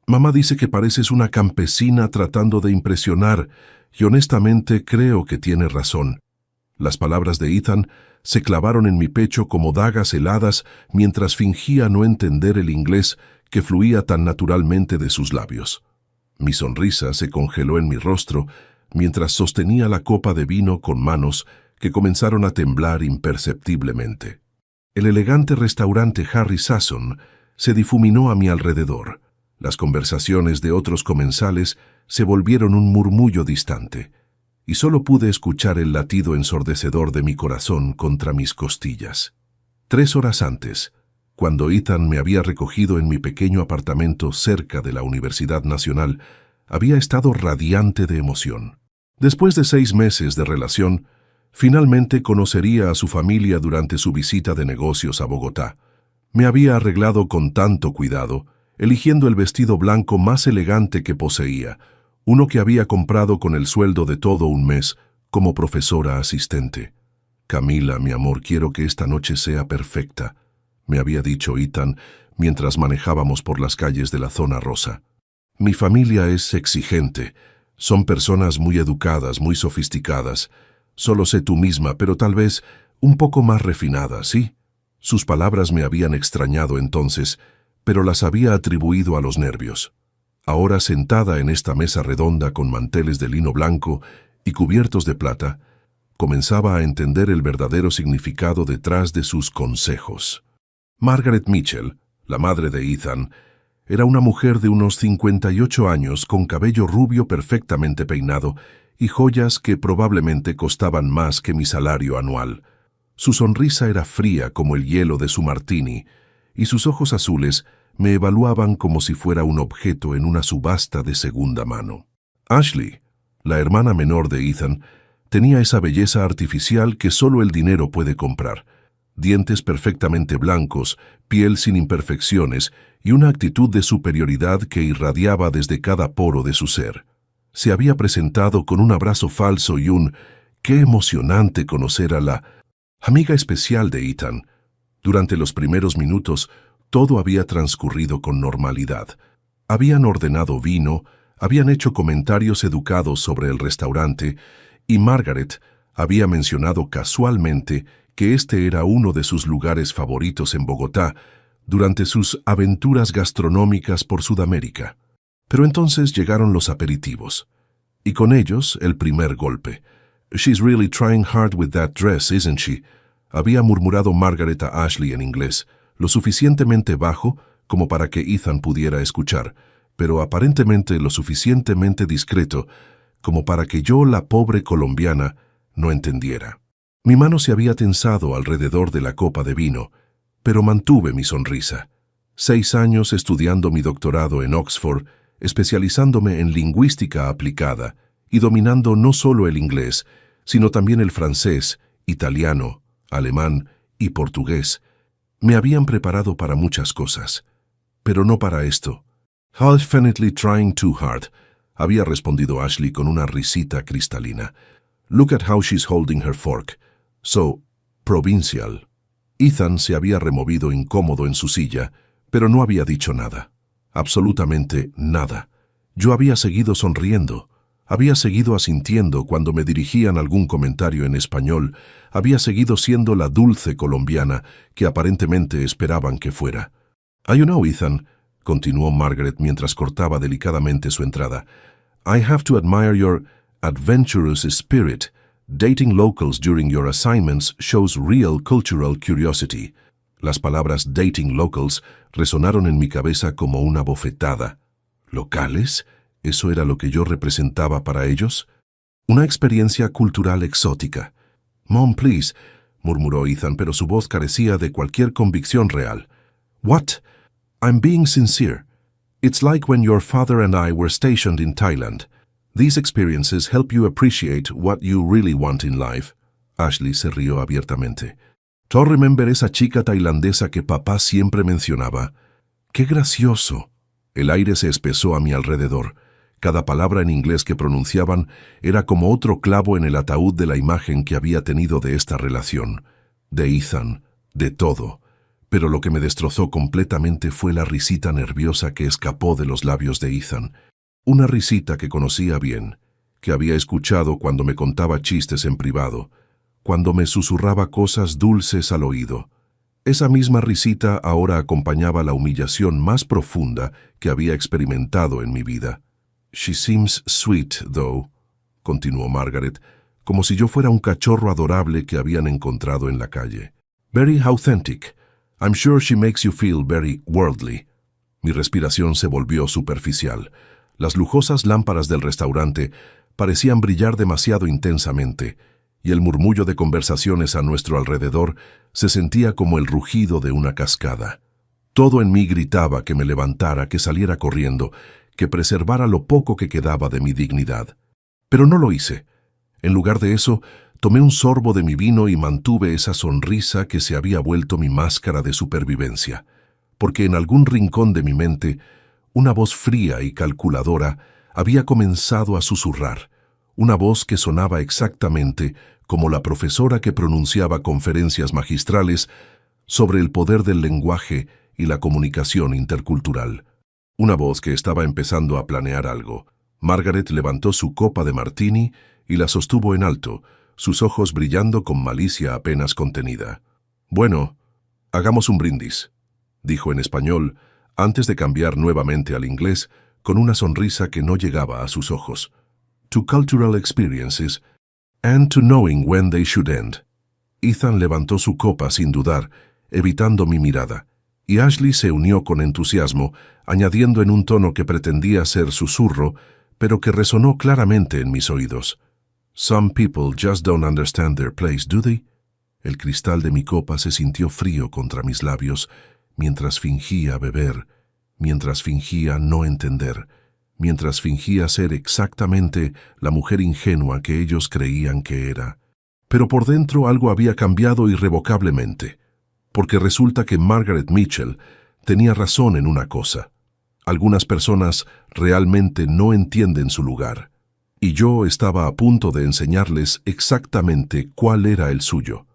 Mamá dice que pareces una campesina tratando de impresionar, y honestamente creo que tiene razón. Las palabras de Ethan se clavaron en mi pecho como dagas heladas mientras fingía no entender el inglés que fluía tan naturalmente de sus labios. Mi sonrisa se congeló en mi rostro mientras sostenía la copa de vino con manos que comenzaron a temblar imperceptiblemente. El elegante restaurante Harry Sasson se difuminó a mi alrededor. Las conversaciones de otros comensales se volvieron un murmullo distante, y solo pude escuchar el latido ensordecedor de mi corazón contra mis costillas. 3 horas antes, cuando Ethan me había recogido en mi pequeño apartamento cerca de la Universidad Nacional, había estado radiante de emoción. Después de 6 meses de relación, finalmente conocería a su familia durante su visita de negocios a Bogotá. Me había arreglado con tanto cuidado, eligiendo el vestido blanco más elegante que poseía, uno que había comprado con el sueldo de todo un mes como profesora asistente. «Camila, mi amor, quiero que esta noche sea perfecta», me había dicho Ethan mientras manejábamos por las calles de la zona rosa. «Mi familia es exigente. Son personas muy educadas, muy sofisticadas. Solo sé tú misma, pero tal vez un poco más refinada, ¿sí?» Sus palabras me habían extrañado entonces, pero las había atribuido a los nervios. Ahora, sentada en esta mesa redonda con manteles de lino blanco y cubiertos de plata, comenzaba a entender el verdadero significado detrás de sus consejos. Margaret Mitchell, la madre de Ethan, era una mujer de unos 58 años con cabello rubio perfectamente peinado y joyas que probablemente costaban más que mi salario anual. Su sonrisa era fría como el hielo de su martini, y sus ojos azules me evaluaban como si fuera un objeto en una subasta de segunda mano. Ashley, la hermana menor de Ethan, tenía esa belleza artificial que solo el dinero puede comprar. Dientes perfectamente blancos, piel sin imperfecciones y una actitud de superioridad que irradiaba desde cada poro de su ser. Se había presentado con un abrazo falso y un «qué emocionante conocer a la amiga especial de Ethan». Durante los primeros minutos, todo había transcurrido con normalidad. Habían ordenado vino, habían hecho comentarios educados sobre el restaurante, y Margaret había mencionado casualmente que este era uno de sus lugares favoritos en Bogotá durante sus aventuras gastronómicas por Sudamérica. Pero entonces llegaron los aperitivos, y con ellos el primer golpe. «She's really trying hard with that dress, isn't she?», había murmurado Margaret a Ashley en inglés, lo suficientemente bajo como para que Ethan pudiera escuchar, pero aparentemente lo suficientemente discreto como para que yo, la pobre colombiana, no entendiera. Mi mano se había tensado alrededor de la copa de vino, pero mantuve mi sonrisa. 6 años estudiando mi doctorado en Oxford, especializándome en lingüística aplicada y dominando no solo el inglés, sino también el francés, italiano, alemán y portugués, me habían preparado para muchas cosas, pero no para esto. «Definitely trying too hard», había respondido Ashley con una risita cristalina. «Look at how she's holding her fork. So provincial». Ethan se había removido incómodo en su silla, pero no había dicho nada. Absolutamente nada. Yo había seguido sonriendo. Había seguido asintiendo cuando me dirigían algún comentario en español. Había seguido siendo la dulce colombiana que aparentemente esperaban que fuera. «You know, Ethan», continuó Margaret mientras cortaba delicadamente su entrada, «I have to admire your adventurous spirit. Dating locals during your assignments shows real cultural curiosity». Las palabras «dating locals» resonaron en mi cabeza como una bofetada. ¿Locales? ¿Eso era lo que yo representaba para ellos? Una experiencia cultural exótica. «Mom, please», murmuró Ethan, pero su voz carecía de cualquier convicción real. «What? I'm being sincere. It's like when your father and I were stationed in Thailand. These experiences help you appreciate what you really want in life». Ashley se rió abiertamente. «¿Tú remember esa chica tailandesa que papá siempre mencionaba? ¡Qué gracioso!». El aire se espesó a mi alrededor. Cada palabra en inglés que pronunciaban era como otro clavo en el ataúd de la imagen que había tenido de esta relación, de Ethan, de todo. Pero lo que me destrozó completamente fue la risita nerviosa que escapó de los labios de Ethan. Una risita que conocía bien, que había escuchado cuando me contaba chistes en privado, cuando me susurraba cosas dulces al oído. Esa misma risita ahora acompañaba la humillación más profunda que había experimentado en mi vida. "She seems sweet, though", continuó Margaret, como si yo fuera un cachorro adorable que habían encontrado en la calle. "Very authentic. I'm sure she makes you feel very worldly." Mi respiración se volvió superficial. Las lujosas lámparas del restaurante parecían brillar demasiado intensamente, y el murmullo de conversaciones a nuestro alrededor se sentía como el rugido de una cascada. Todo en mí gritaba que me levantara, que saliera corriendo, que preservara lo poco que quedaba de mi dignidad. Pero no lo hice. En lugar de eso, tomé un sorbo de mi vino y mantuve esa sonrisa que se había vuelto mi máscara de supervivencia, porque en algún rincón de mi mente, una voz fría y calculadora había comenzado a susurrar, una voz que sonaba exactamente como la profesora que pronunciaba conferencias magistrales sobre el poder del lenguaje y la comunicación intercultural. Una voz que estaba empezando a planear algo. Margaret levantó su copa de martini y la sostuvo en alto, sus ojos brillando con malicia apenas contenida. «Bueno, hagamos un brindis», dijo en español, antes de cambiar nuevamente al inglés, con una sonrisa que no llegaba a sus ojos. «To cultural experiences, and to knowing when they should end». Ethan levantó su copa sin dudar, evitando mi mirada, y Ashley se unió con entusiasmo, añadiendo en un tono que pretendía ser susurro, pero que resonó claramente en mis oídos. «Some people just don't understand their place, do they?» El cristal de mi copa se sintió frío contra mis labios, mientras fingía beber, mientras fingía no entender, mientras fingía ser exactamente la mujer ingenua que ellos creían que era. Pero por dentro algo había cambiado irrevocablemente, porque resulta que Margaret Mitchell tenía razón en una cosa. Algunas personas realmente no entienden su lugar, y yo estaba a punto de enseñarles exactamente cuál era el suyo.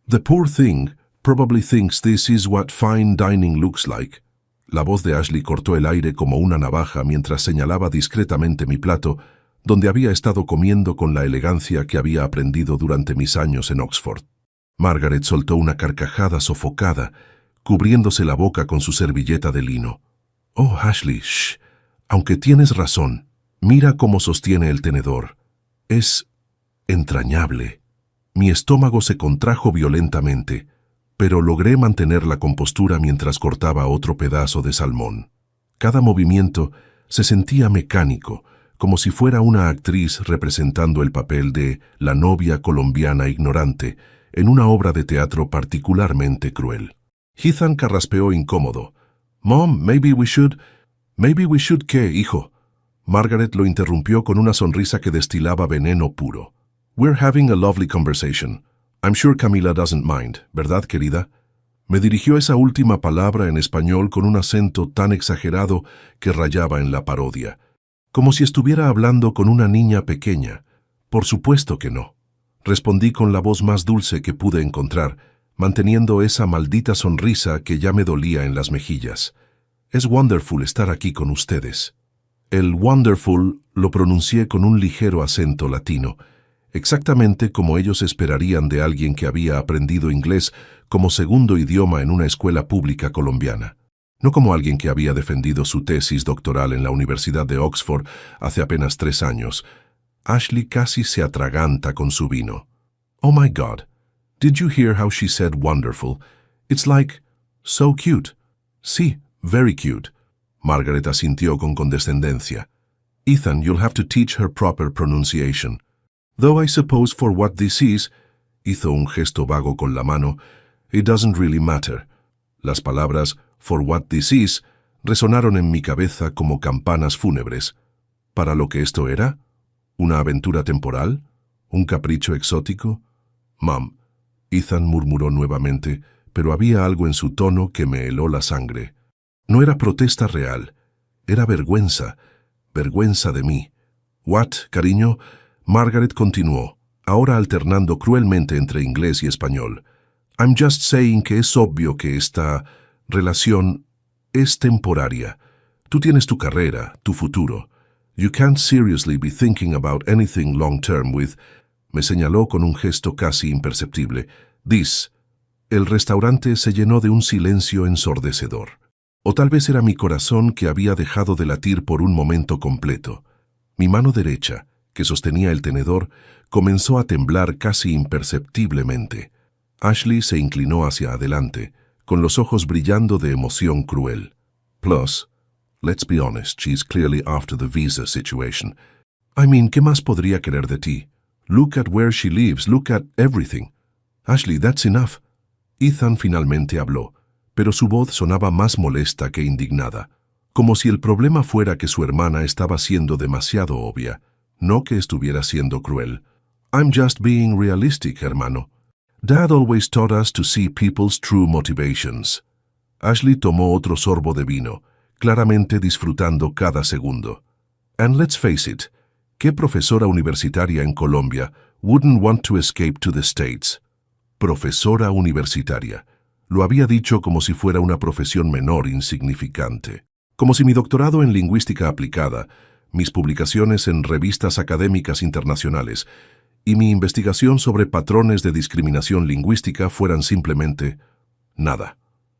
«The poor thing probably thinks this is what fine dining looks like». La voz de Ashley cortó el aire como una navaja mientras señalaba discretamente mi plato, donde había estado comiendo con la elegancia que había aprendido durante mis años en Oxford. Margaret soltó una carcajada sofocada, cubriéndose la boca con su servilleta de lino. «Oh, Ashley, shh. Aunque tienes razón, mira cómo sostiene el tenedor. Es entrañable». Mi estómago se contrajo violentamente, pero logré mantener la compostura mientras cortaba otro pedazo de salmón. Cada movimiento se sentía mecánico, como si fuera una actriz representando el papel de la novia colombiana ignorante en una obra de teatro particularmente cruel. Ethan carraspeó incómodo. «Mom, maybe we should...» «¿Qué, hijo?» Margaret lo interrumpió con una sonrisa que destilaba veneno puro. «We're having a lovely conversation. I'm sure Camila doesn't mind, ¿verdad, querida?» Me dirigió esa última palabra en español con un acento tan exagerado que rayaba en la parodia, como si estuviera hablando con una niña pequeña. «Por supuesto que no», respondí con la voz más dulce que pude encontrar, manteniendo esa maldita sonrisa que ya me dolía en las mejillas. «Es wonderful estar aquí con ustedes». El wonderful lo pronuncié con un ligero acento latino, exactamente como ellos esperarían de alguien que había aprendido inglés como segundo idioma en una escuela pública colombiana, no como alguien que había defendido su tesis doctoral en la Universidad de Oxford hace apenas 3 años. Ashley casi se atraganta con su vino. «Oh my God, did you hear how she said wonderful? It's like, so cute». «Sí, very cute». Margaret asintió con condescendencia. «Ethan, you'll have to teach her proper pronunciation. Though I suppose for what this is», hizo un gesto vago con la mano, «it doesn't really matter». Las palabras «for what this is» resonaron en mi cabeza como campanas fúnebres. ¿Para lo que esto era? ¿Una aventura temporal? ¿Un capricho exótico? «Mom», Ethan murmuró nuevamente, pero había algo en su tono que me heló la sangre. No era protesta real, era vergüenza, vergüenza de mí. «What, cariño?» Margaret continuó, ahora alternando cruelmente entre inglés y español. I'm just saying que es obvio que esta relación es temporaria. Tú tienes tu carrera, tu futuro. You can't seriously be thinking about anything long term with... Me señaló con un gesto casi imperceptible. This. El restaurante se llenó de un silencio ensordecedor. O tal vez era mi corazón que había dejado de latir por un momento completo. Mi mano derecha, que sostenía el tenedor, comenzó a temblar casi imperceptiblemente. Ashley se inclinó hacia adelante, con los ojos brillando de emoción cruel. Plus, let's be honest, she's clearly after the visa situation. I mean, ¿qué más podría querer de ti? Look at where she lives, look at everything. Ashley, that's enough. Ethan finalmente habló, pero su voz sonaba más molesta que indignada, como si el problema fuera que su hermana estaba siendo demasiado obvia, no que estuviera siendo cruel. I'm just being realistic, hermano. Dad always taught us to see people's true motivations. Ashley tomó otro sorbo de vino, claramente disfrutando cada segundo. And let's face it, ¿qué profesora universitaria en Colombia wouldn't want to escape to the States? Profesora universitaria. Lo había dicho como si fuera una profesión menor insignificante. Como si mi doctorado en lingüística aplicada, mis publicaciones en revistas académicas internacionales y mi investigación sobre patrones de discriminación lingüística fueran simplemente nada.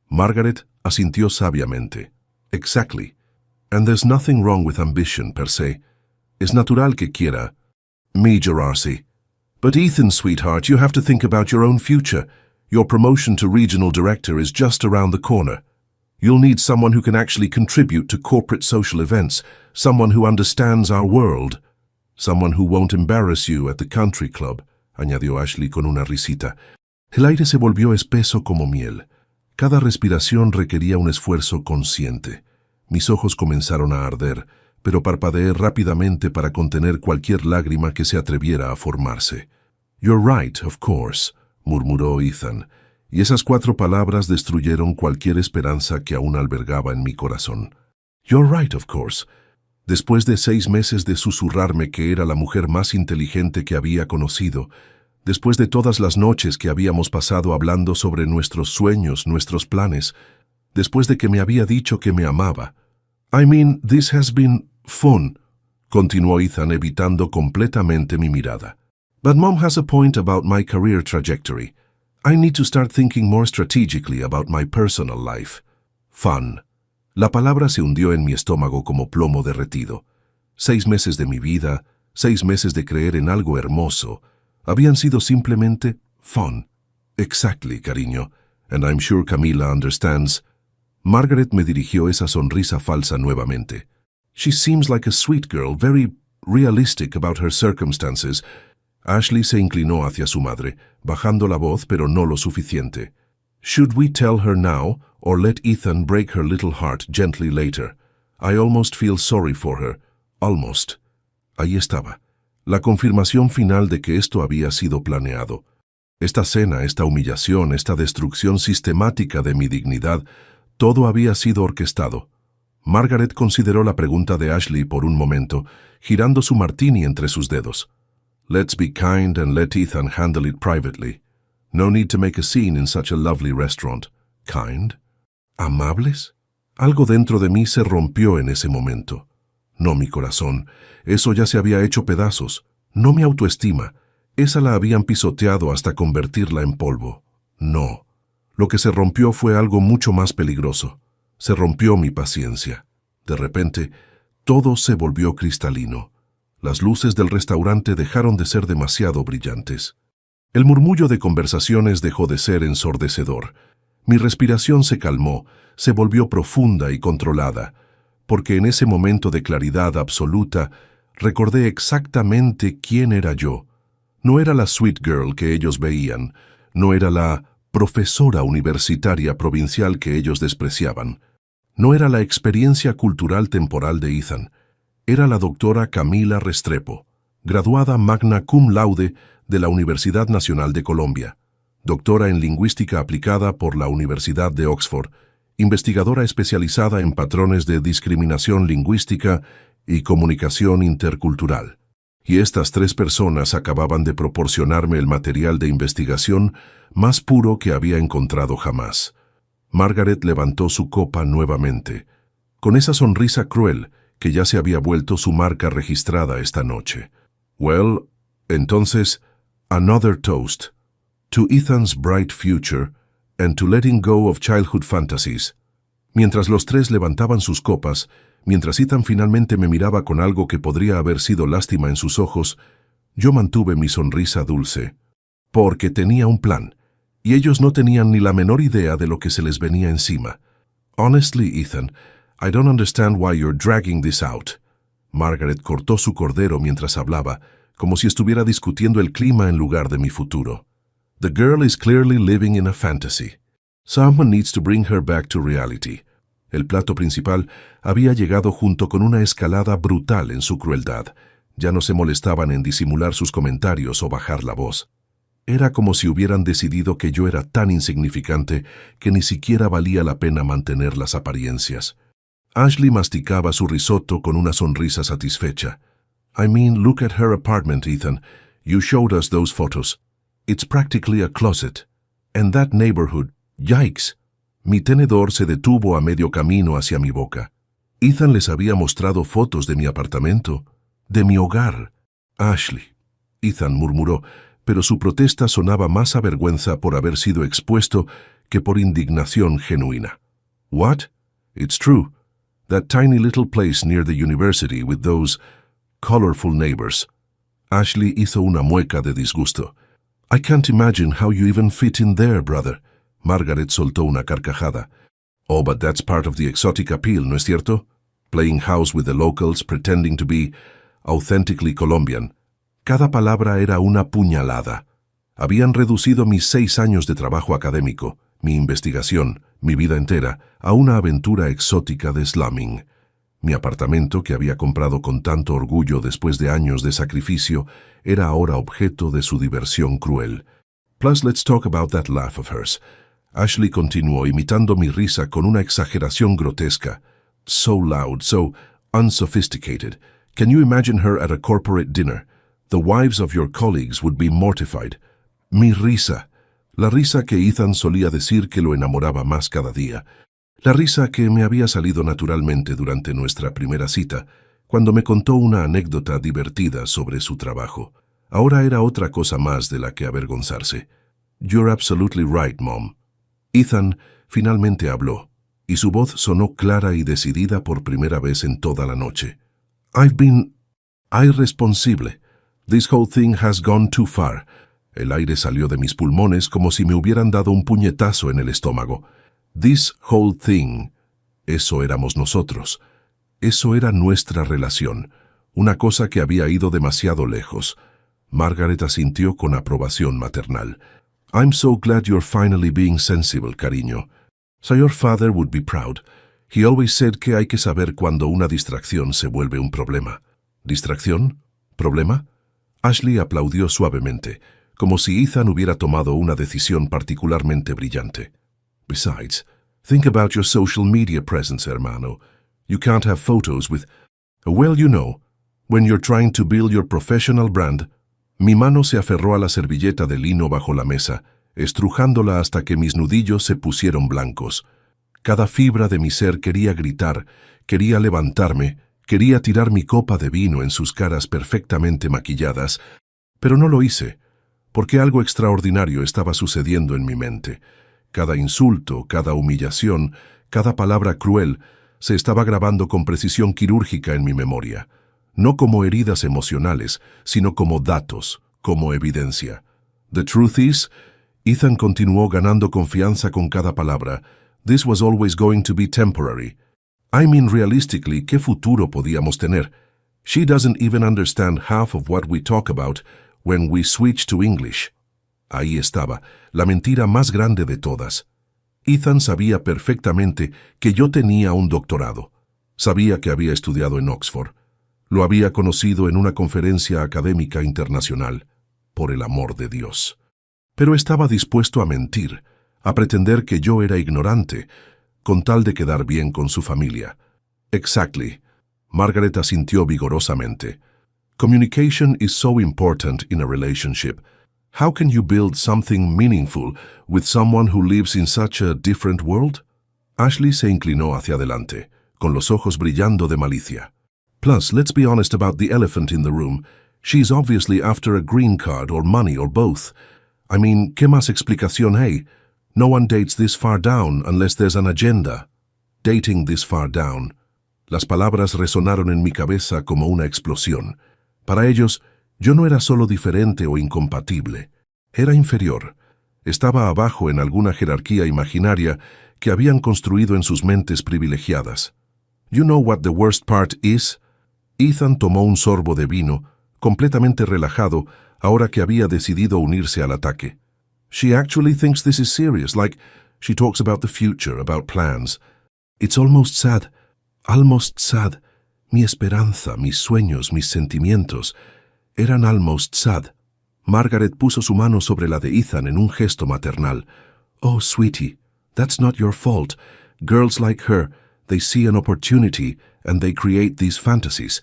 Margaret asintió sabiamente. Exactly. And there's nothing wrong with ambition per se. Es natural que quiera. Me, Gerarsi. But Ethan, sweetheart, you have to think about your own future. Your promotion to regional director is just around the corner. You'll need someone who can actually contribute to corporate social events, someone who understands our world. Someone who won't embarrass you at the country club, añadió Ashley con una risita. El aire se volvió espeso como miel. Cada respiración requería un esfuerzo consciente. Mis ojos comenzaron a arder, pero parpadeé rápidamente para contener cualquier lágrima que se atreviera a formarse. You're right, of course, murmuró Ethan, y esas 4 palabras destruyeron cualquier esperanza que aún albergaba en mi corazón. You're right, of course. Después de 6 meses de susurrarme que era la mujer más inteligente que había conocido, después de todas las noches que habíamos pasado hablando sobre nuestros sueños, nuestros planes, después de que me había dicho que me amaba. I mean, this has been fun, continuó Ethan evitando completamente mi mirada. But Mom has a point about my career trajectory. I need to start thinking more strategically about my personal life. Fun. La palabra se hundió en mi estómago como plomo derretido. 6 meses de mi vida, 6 meses de creer en algo hermoso, habían sido simplemente fun. Exactly, cariño. And I'm sure Camila understands. Margaret me dirigió esa sonrisa falsa nuevamente. She seems like a sweet girl, very realistic about her circumstances. Ashley se inclinó hacia su madre, bajando la voz pero no lo suficiente. Should we tell her now, or let Ethan break her little heart gently later? I almost feel sorry for her. Almost. Ahí estaba. La confirmación final de que esto había sido planeado. Esta cena, esta humillación, esta destrucción sistemática de mi dignidad, todo había sido orquestado. Margaret consideró la pregunta de Ashley por un momento, girando su martini entre sus dedos. Let's be kind and let Ethan handle it privately. No need to make a scene in such a lovely restaurant. Kind? ¿Amables? Algo dentro de mí se rompió en ese momento. No mi corazón. Eso ya se había hecho pedazos. No mi autoestima. Esa la habían pisoteado hasta convertirla en polvo. No. Lo que se rompió fue algo mucho más peligroso. Se rompió mi paciencia. De repente, todo se volvió cristalino. Las luces del restaurante dejaron de ser demasiado brillantes. El murmullo de conversaciones dejó de ser ensordecedor. Mi respiración se calmó, se volvió profunda y controlada, porque en ese momento de claridad absoluta recordé exactamente quién era yo. No era la sweet girl que ellos veían, no era la profesora universitaria provincial que ellos despreciaban, no era la experiencia cultural temporal de Ethan, era la doctora Camila Restrepo, graduada magna cum laude de la Universidad Nacional de Colombia, doctora en lingüística aplicada por la Universidad de Oxford, investigadora especializada en patrones de discriminación lingüística y comunicación intercultural. y estas 3 personas acababan de proporcionarme el material de investigación más puro que había encontrado jamás. Margaret levantó su copa nuevamente, con esa sonrisa cruel que ya se había vuelto su marca registrada esta noche. Well, entonces, another toast. To Ethan's bright future, and to letting go of childhood fantasies. Mientras los 3 levantaban sus copas, mientras Ethan finalmente me miraba con algo que podría haber sido lástima en sus ojos, yo mantuve mi sonrisa dulce. Porque tenía un plan, y ellos no tenían ni la menor idea de lo que se les venía encima. Honestly, Ethan, I don't understand why you're dragging this out. Margaret cortó su cordero mientras hablaba, como si estuviera discutiendo el clima en lugar de mi futuro. The girl is clearly living in a fantasy. Someone needs to bring her back to reality. El plato principal había llegado junto con una escalada brutal en su crueldad. Ya no se molestaban en disimular sus comentarios o bajar la voz. Era como si hubieran decidido que yo era tan insignificante que ni siquiera valía la pena mantener las apariencias. Ashley masticaba su risotto con una sonrisa satisfecha. I mean, look at her apartment, Ethan. You showed us those photos. It's practically a closet. And that neighborhood, yikes. Mi tenedor se detuvo a medio camino hacia mi boca. Ethan les había mostrado fotos de mi apartamento, de mi hogar. Ashley. Ethan murmuró, pero su protesta sonaba más a vergüenza por haber sido expuesto que por indignación genuina. What? It's true. That tiny little place near the university with those colorful neighbors. Ashley hizo una mueca de disgusto. I can't imagine how you even fit in there, brother. Margaret soltó una carcajada. Oh, but that's part of the exotic appeal, ¿no es cierto? Playing house with the locals, pretending to be authentically Colombian. Cada palabra era una puñalada. Habían reducido mis 6 años de trabajo académico, mi investigación, mi vida entera, a una aventura exótica de slumming. Mi apartamento, que había comprado con tanto orgullo después de años de sacrificio, era ahora objeto de su diversión cruel. Plus, let's talk about that laugh of hers. Ashley continuó imitando mi risa con una exageración grotesca. So loud, so unsophisticated. Can you imagine her at a corporate dinner? The wives of your colleagues would be mortified. Mi risa. La risa que Ethan solía decir que lo enamoraba más cada día. La risa que me había salido naturalmente durante nuestra primera cita, cuando me contó una anécdota divertida sobre su trabajo. Ahora era otra cosa más de la que avergonzarse. You're absolutely right, Mom. Ethan finalmente habló, y su voz sonó clara y decidida por primera vez en toda la noche. I've been irresponsible. This whole thing has gone too far. El aire salió de mis pulmones como si me hubieran dado un puñetazo en el estómago. This whole thing. Eso éramos nosotros. Eso era nuestra relación. Una cosa que había ido demasiado lejos. Margaret asintió con aprobación maternal. I'm so glad you're finally being sensible, cariño. So your father would be proud. He always said que hay que saber cuando una distracción se vuelve un problema. ¿Distracción? ¿Problema? Ashley aplaudió suavemente, como si Ethan hubiera tomado una decisión particularmente brillante. Besides, think about your social media presence, hermano. You can't have photos with... Well, you know, when you're trying to build your professional brand... Mi mano se aferró a la servilleta de lino bajo la mesa, estrujándola hasta que mis nudillos se pusieron blancos. Cada fibra de mi ser quería gritar, quería levantarme, quería tirar mi copa de vino en sus caras perfectamente maquilladas, pero no lo hice, porque algo extraordinario estaba sucediendo en mi mente. Cada insulto, cada humillación, cada palabra cruel se estaba grabando con precisión quirúrgica en mi memoria. No como heridas emocionales, sino como datos, como evidencia. The truth is, Ethan continuó ganando confianza con cada palabra. This was always going to be temporary. I mean, realistically, ¿qué futuro podíamos tener? She doesn't even understand half of what we talk about when we switch to English. Ahí estaba, la mentira más grande de todas. Ethan sabía perfectamente que yo tenía un doctorado. Sabía que había estudiado en Oxford. Lo había conocido en una conferencia académica internacional, por el amor de Dios. Pero estaba dispuesto a mentir, a pretender que yo era ignorante, con tal de quedar bien con su familia. Exactly. Margaret asintió vigorosamente. Communication is so important in a relationship. How can you build something meaningful with someone who lives in such a different world? Ashley se inclinó hacia adelante, con los ojos brillando de malicia. Plus, let's be honest about the elephant in the room. She's obviously after a green card or money or both. I mean, ¿qué más explicación hay? No one dates this far down unless there's an agenda. Dating this far down. Las palabras resonaron en mi cabeza como una explosión. Para ellos, yo no era solo diferente o incompatible. Era inferior. Estaba abajo en alguna jerarquía imaginaria que habían construido en sus mentes privilegiadas. You know what the worst part is? Ethan tomó un sorbo de vino, completamente relajado, ahora que había decidido unirse al ataque. She actually thinks this is serious, like she talks about the future, about plans. It's almost sad. Almost sad. Mi esperanza, mis sueños, mis sentimientos eran almost sad. Margaret puso su mano sobre la de Ethan en un gesto maternal. Oh, sweetie, that's not your fault. Girls like her, they see an opportunity and they create these fantasies.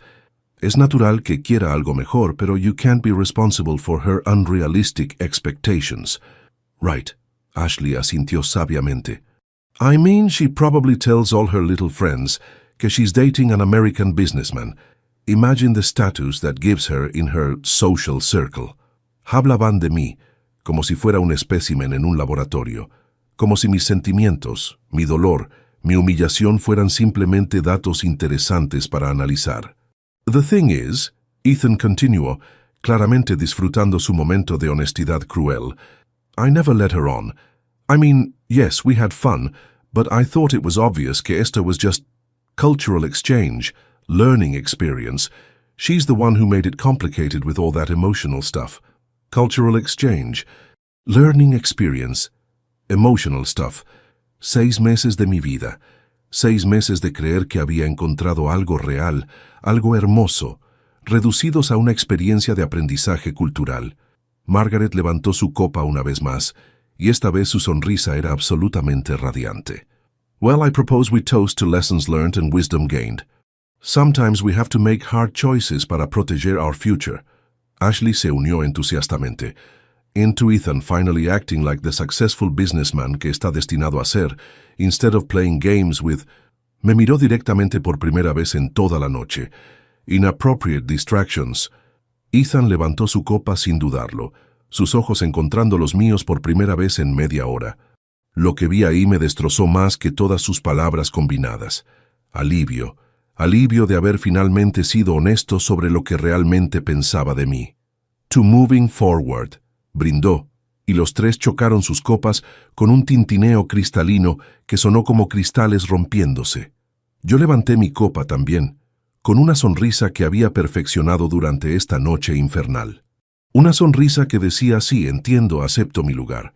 Es natural que quiera algo mejor, pero you can't be responsible for her unrealistic expectations. Right, Ashley asintió sabiamente. I mean, she probably tells all her little friends que she's dating an American businessman. Imagine the status that gives her in her social circle. Hablaban de mí, como si fuera un espécimen en un laboratorio, como si mis sentimientos, mi dolor, mi humillación fueran simplemente datos interesantes para analizar. The thing is, Ethan continuó, claramente disfrutando su momento de honestidad cruel, I never led her on. I mean, yes, we had fun, but I thought it was obvious que esto was just cultural exchange, learning experience. She's the one who made it complicated with all that emotional stuff. Cultural exchange, learning experience, emotional stuff. 6 meses de mi vida. 6 meses de creer que había encontrado algo real, algo hermoso, reducidos a una experiencia de aprendizaje cultural. Margaret levantó su copa una vez más, y esta vez su sonrisa era absolutamente radiante. Well, I propose we toast to lessons learned and wisdom gained. Sometimes we have to make hard choices para proteger our future. Ashley se unió entusiastamente. Into Ethan finally acting like the successful businessman que está destinado a ser, instead of playing games with... Me miró directamente por primera vez en toda la noche. Inappropriate distractions. Ethan levantó su copa sin dudarlo, sus ojos encontrando los míos por primera vez en media hora. Lo que vi ahí me destrozó más que todas sus palabras combinadas. Alivio. Alivio de haber finalmente sido honesto sobre lo que realmente pensaba de mí. To moving forward. Brindó, y los tres chocaron sus copas con un tintineo cristalino que sonó como cristales rompiéndose. Yo levanté mi copa también, con una sonrisa que había perfeccionado durante esta noche infernal. Una sonrisa que decía sí, entiendo, acepto mi lugar.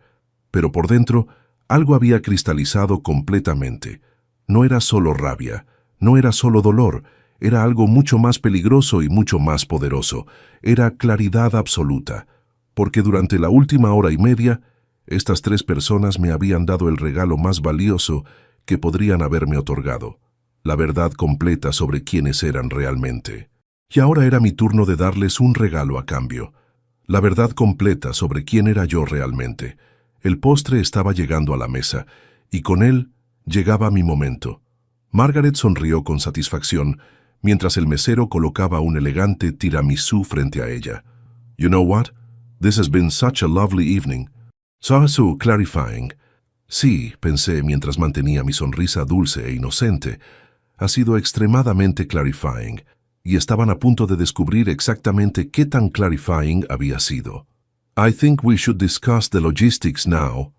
Pero por dentro, algo había cristalizado completamente. No era solo rabia, no era solo dolor, era algo mucho más peligroso y mucho más poderoso. Era claridad absoluta. Porque durante la última hora y media, estas 3 personas me habían dado el regalo más valioso que podrían haberme otorgado, la verdad completa sobre quiénes eran realmente. Y ahora era mi turno de darles un regalo a cambio, la verdad completa sobre quién era yo realmente. El postre estaba llegando a la mesa, y con él llegaba mi momento. Margaret sonrió con satisfacción, mientras el mesero colocaba un elegante tiramisú frente a ella. You know what? This has been such a lovely evening. So clarifying. Sí, pensé mientras mantenía mi sonrisa dulce e inocente. Ha sido extremadamente clarifying, y estaban a punto de descubrir exactamente qué tan clarifying había sido. I think we should discuss the logistics now.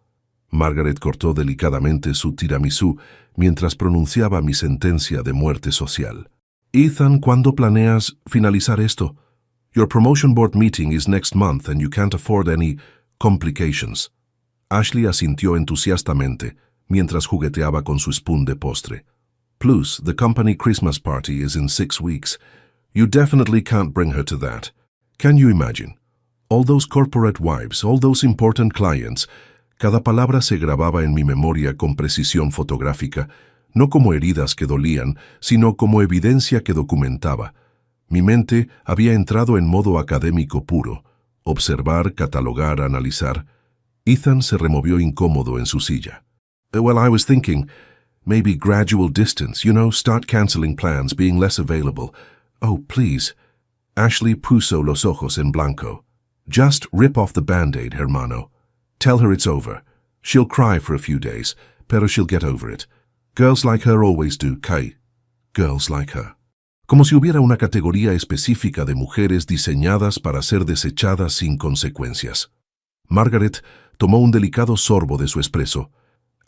Margaret cortó delicadamente su tiramisú mientras pronunciaba mi sentencia de muerte social. Ethan, ¿cuándo planeas finalizar esto? Your promotion board meeting is next month and you can't afford any complications. Ashley asintió entusiastamente mientras jugueteaba con su spoon de postre. Plus, the company Christmas party is in 6 weeks. You definitely can't bring her to that. Can you imagine? All those corporate wives, all those important clients. Cada palabra se grababa en mi memoria con precisión fotográfica, no como heridas que dolían, sino como evidencia que documentaba. Mi mente había entrado en modo académico puro. Observar, catalogar, analizar. Ethan se removió incómodo en su silla. Well, I was thinking, maybe gradual distance, start canceling plans, being less available. Oh, please. Ashley puso los ojos en blanco. Just rip off the Band-Aid, hermano. Tell her it's over. She'll cry for a few days, pero she'll get over it. Girls like her always do, Kai. Girls like her. Como si hubiera una categoría específica de mujeres diseñadas para ser desechadas sin consecuencias. Margaret tomó un delicado sorbo de su espresso.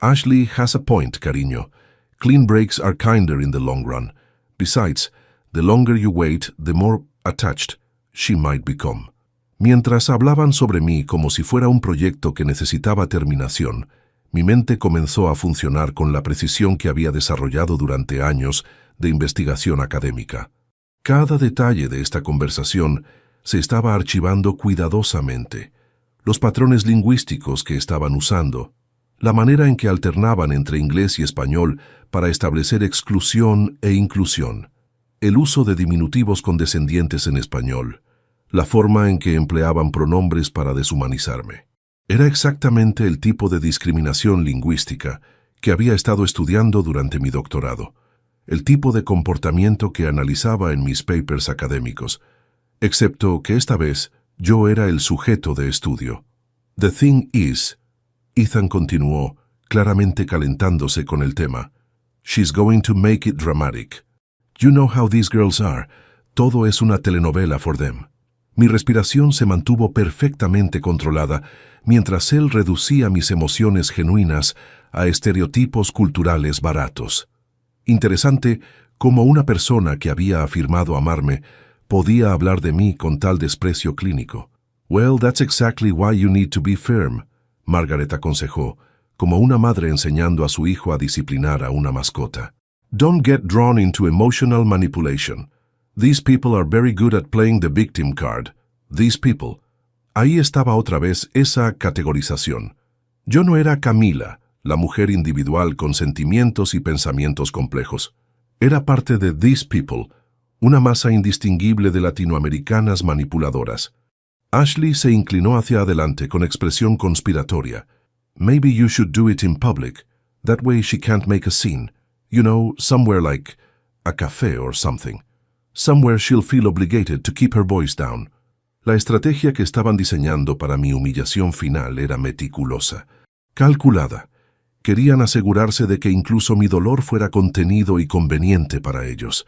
Ashley has a point, cariño. Clean breaks are kinder in the long run. Besides, the longer you wait, the more attached she might become. Mientras hablaban sobre mí como si fuera un proyecto que necesitaba terminación, mi mente comenzó a funcionar con la precisión que había desarrollado durante años de investigación académica. Cada detalle de esta conversación se estaba archivando cuidadosamente. Los patrones lingüísticos que estaban usando, la manera en que alternaban entre inglés y español para establecer exclusión e inclusión, el uso de diminutivos condescendientes en español, la forma en que empleaban pronombres para deshumanizarme. Era exactamente el tipo de discriminación lingüística que había estado estudiando durante mi doctorado, el tipo de comportamiento que analizaba en mis papers académicos, excepto que esta vez yo era el sujeto de estudio. The thing is, Ethan continuó, claramente calentándose con el tema, she's going to make it dramatic. You know how these girls are. Todo es una telenovela for them. Mi respiración se mantuvo perfectamente controlada mientras él reducía mis emociones genuinas a estereotipos culturales baratos. Interesante cómo una persona que había afirmado amarme podía hablar de mí con tal desprecio clínico. Well, that's exactly why you need to be firm, Margaret aconsejó, como una madre enseñando a su hijo a disciplinar a una mascota. Don't get drawn into emotional manipulation. These people are very good at playing the victim card. These people. Ahí estaba otra vez esa categorización. Yo no era Camila, la mujer individual con sentimientos y pensamientos complejos. Era parte de these people, una masa indistinguible de latinoamericanas manipuladoras. Ashley se inclinó hacia adelante con expresión conspiratoria. Maybe you should do it in public. That way she can't make a scene. Somewhere like a café or something. Somewhere she'll feel obligated to keep her voice down. La estrategia que estaban diseñando para mi humillación final era meticulosa, calculada. Querían asegurarse de que incluso mi dolor fuera contenido y conveniente para ellos.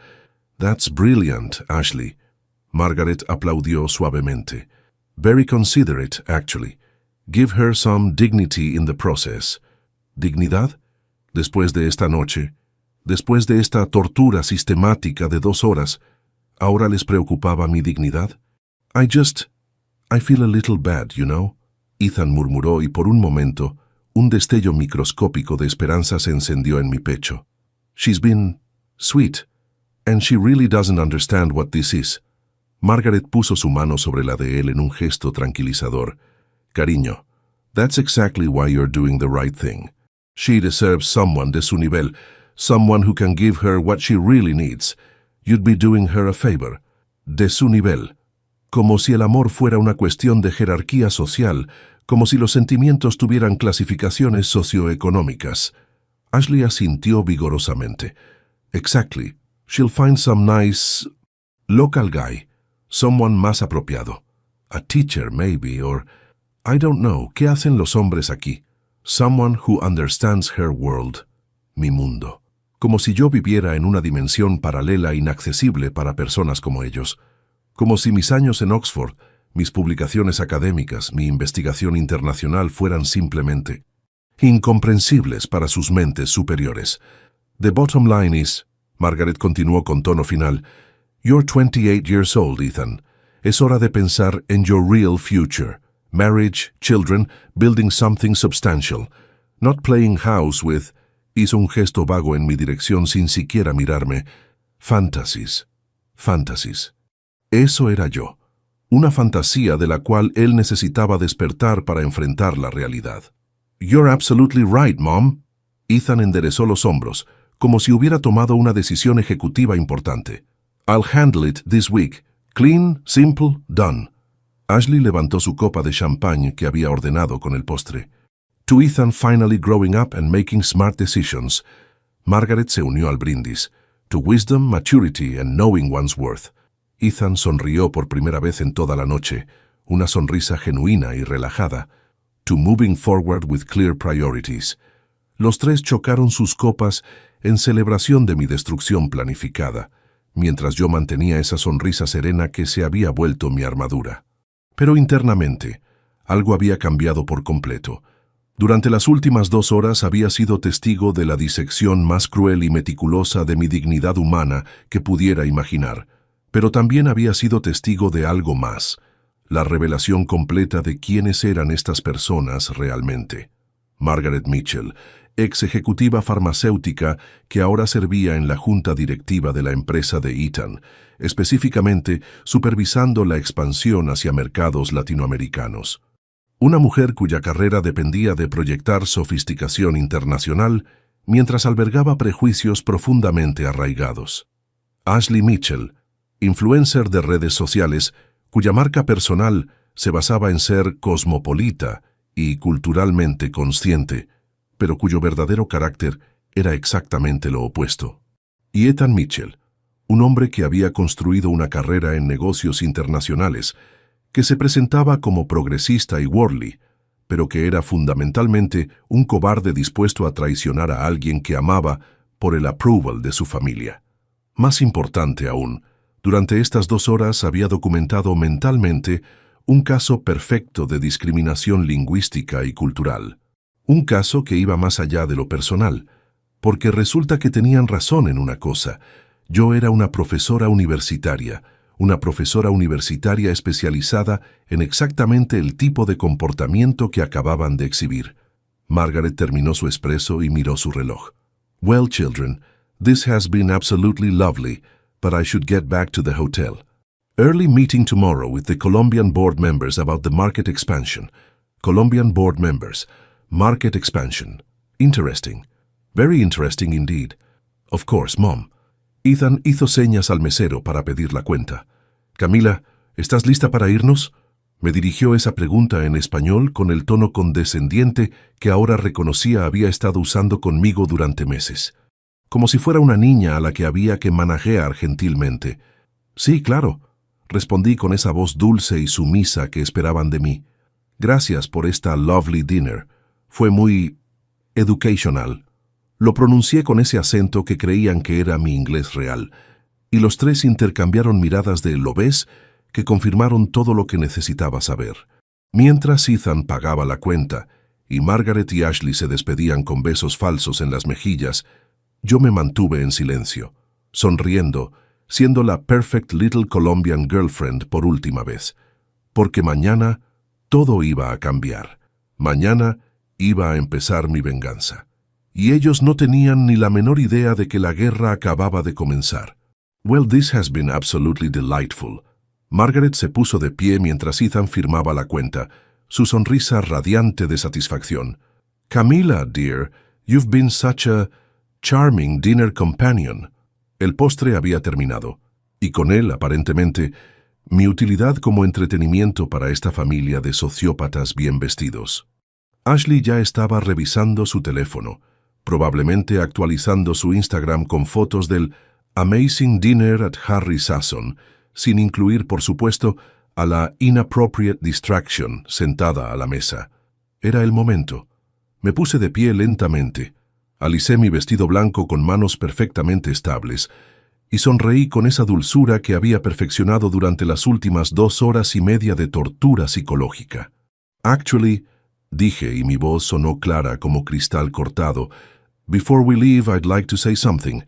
That's brilliant, Ashley. Margaret aplaudió suavemente. Very considerate, actually. Give her some dignity in the process. ¿Dignidad? Después de esta noche, después de esta tortura sistemática de 2 horas, ¿ahora les preocupaba mi dignidad? I feel a little bad, Ethan murmuró y por un momento, un destello microscópico de esperanza se encendió en mi pecho. She's been sweet, and she really doesn't understand what this is. Margaret puso su mano sobre la de él en un gesto tranquilizador. Cariño, that's exactly why you're doing the right thing. She deserves someone de su nivel, someone who can give her what she really needs. You'd be doing her a favor. De su nivel. Como si el amor fuera una cuestión de jerarquía social, como si los sentimientos tuvieran clasificaciones socioeconómicas. Ashley asintió vigorosamente. Exactly. She'll find some nice local guy, someone más apropiado. A teacher, maybe, or I don't know. ¿Qué hacen los hombres aquí? Someone who understands her world. Mi mundo. Como si yo viviera en una dimensión paralela inaccesible para personas como ellos. Como si mis años en Oxford, mis publicaciones académicas, mi investigación internacional fueran simplemente incomprensibles para sus mentes superiores. The bottom line is, Margaret continuó con tono final, you're 28 years old, Ethan. Es hora de pensar en your real future. Marriage, children, building something substantial. Not playing house with... Hizo un gesto vago en mi dirección sin siquiera mirarme. Fantasies. Fantasies. Eso era yo. Una fantasía de la cual él necesitaba despertar para enfrentar la realidad. You're absolutely right, Mom. Ethan enderezó los hombros, como si hubiera tomado una decisión ejecutiva importante. I'll handle it this week. Clean, simple, done. Ashley levantó su copa de champagne que había ordenado con el postre. To Ethan finally growing up and making smart decisions. Margaret se unió al brindis. To wisdom, maturity and knowing one's worth. Ethan sonrió por primera vez en toda la noche, una sonrisa genuina y relajada. To moving forward with clear priorities. Los tres chocaron sus copas en celebración de mi destrucción planificada, mientras yo mantenía esa sonrisa serena que se había vuelto mi armadura. Pero internamente, algo había cambiado por completo. Durante las últimas 2 horas había sido testigo de la disección más cruel y meticulosa de mi dignidad humana que pudiera imaginar, pero también había sido testigo de algo más, la revelación completa de quiénes eran estas personas realmente. Margaret Mitchell, ex ejecutiva farmacéutica que ahora servía en la junta directiva de la empresa de Ethan, específicamente supervisando la expansión hacia mercados latinoamericanos. Una mujer cuya carrera dependía de proyectar sofisticación internacional mientras albergaba prejuicios profundamente arraigados. Ashley Mitchell, influencer de redes sociales, cuya marca personal se basaba en ser cosmopolita y culturalmente consciente, pero cuyo verdadero carácter era exactamente lo opuesto. Y Ethan Mitchell, un hombre que había construido una carrera en negocios internacionales, que se presentaba como progresista y worldly, pero que era fundamentalmente un cobarde dispuesto a traicionar a alguien que amaba por el approval de su familia. Más importante aún, durante estas 2 horas había documentado mentalmente un caso perfecto de discriminación lingüística y cultural. Un caso que iba más allá de lo personal, porque resulta que tenían razón en una cosa. Yo era una profesora universitaria especializada en exactamente el tipo de comportamiento que acababan de exhibir. Margaret terminó su espresso y miró su reloj. Well, children, this has been absolutely lovely, but I should get back to the hotel. Early meeting tomorrow with the Colombian board members about the market expansion. Colombian board members. Market expansion. Interesting. Very interesting indeed. Of course, Mom. Ethan hizo señas al mesero para pedir la cuenta. Camila, ¿estás lista para irnos? Me dirigió esa pregunta en español con el tono condescendiente que ahora reconocía había estado usando conmigo durante meses. Como si fuera una niña a la que había que manejar gentilmente. Sí, claro, respondí con esa voz dulce y sumisa que esperaban de mí. Gracias por esta lovely dinner. Fue muy educational. Lo pronuncié con ese acento que creían que era mi inglés real, y los tres intercambiaron miradas de ¿lo ves?, que confirmaron todo lo que necesitaba saber. Mientras Ethan pagaba la cuenta y Margaret y Ashley se despedían con besos falsos en las mejillas, yo me mantuve en silencio, sonriendo, siendo la perfect little Colombian girlfriend por última vez, porque mañana todo iba a cambiar. Mañana iba a empezar mi venganza. Y ellos no tenían ni la menor idea de que la guerra acababa de comenzar. Well, this has been absolutely delightful. Margaret se puso de pie mientras Ethan firmaba la cuenta, su sonrisa radiante de satisfacción. Camila, dear, you've been such a charming dinner companion. El postre había terminado, y con él, aparentemente, mi utilidad como entretenimiento para esta familia de sociópatas bien vestidos. Ashley ya estaba revisando su teléfono, probablemente actualizando su Instagram con fotos del Amazing Dinner at Harry Sasson, sin incluir, por supuesto, a la Inappropriate Distraction sentada a la mesa. Era el momento. Me puse de pie lentamente, alicé mi vestido blanco con manos perfectamente estables y sonreí con esa dulzura que había perfeccionado durante las últimas 2 horas y media de tortura psicológica. Actually, dije y mi voz sonó clara como cristal cortado, Before we leave, I'd like to say something.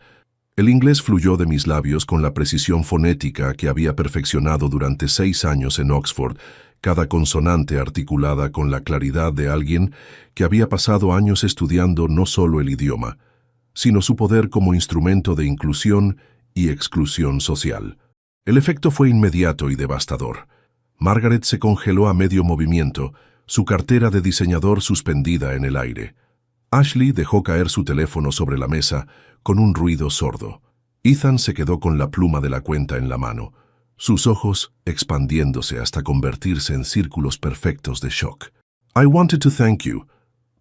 El inglés fluyó de mis labios con la precisión fonética que había perfeccionado durante 6 años en Oxford, cada consonante articulada con la claridad de alguien que había pasado años estudiando no solo el idioma, sino su poder como instrumento de inclusión y exclusión social. El efecto fue inmediato y devastador. Margaret se congeló a medio movimiento, su cartera de diseñador suspendida en el aire. Ashley dejó caer su teléfono sobre la mesa con un ruido sordo, Ethan se quedó con la pluma de la cuenta en la mano, sus ojos expandiéndose hasta convertirse en círculos perfectos de shock. I wanted to thank you.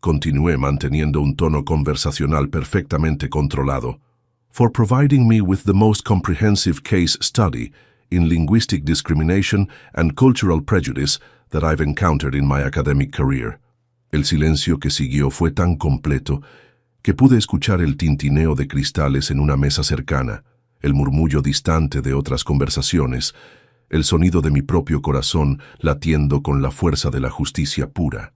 Continué manteniendo un tono conversacional perfectamente controlado, for providing me with the most comprehensive case study in linguistic discrimination and cultural prejudice that I've encountered in my academic career. El silencio que siguió fue tan completo que pude escuchar el tintineo de cristales en una mesa cercana, el murmullo distante de otras conversaciones, el sonido de mi propio corazón latiendo con la fuerza de la justicia pura.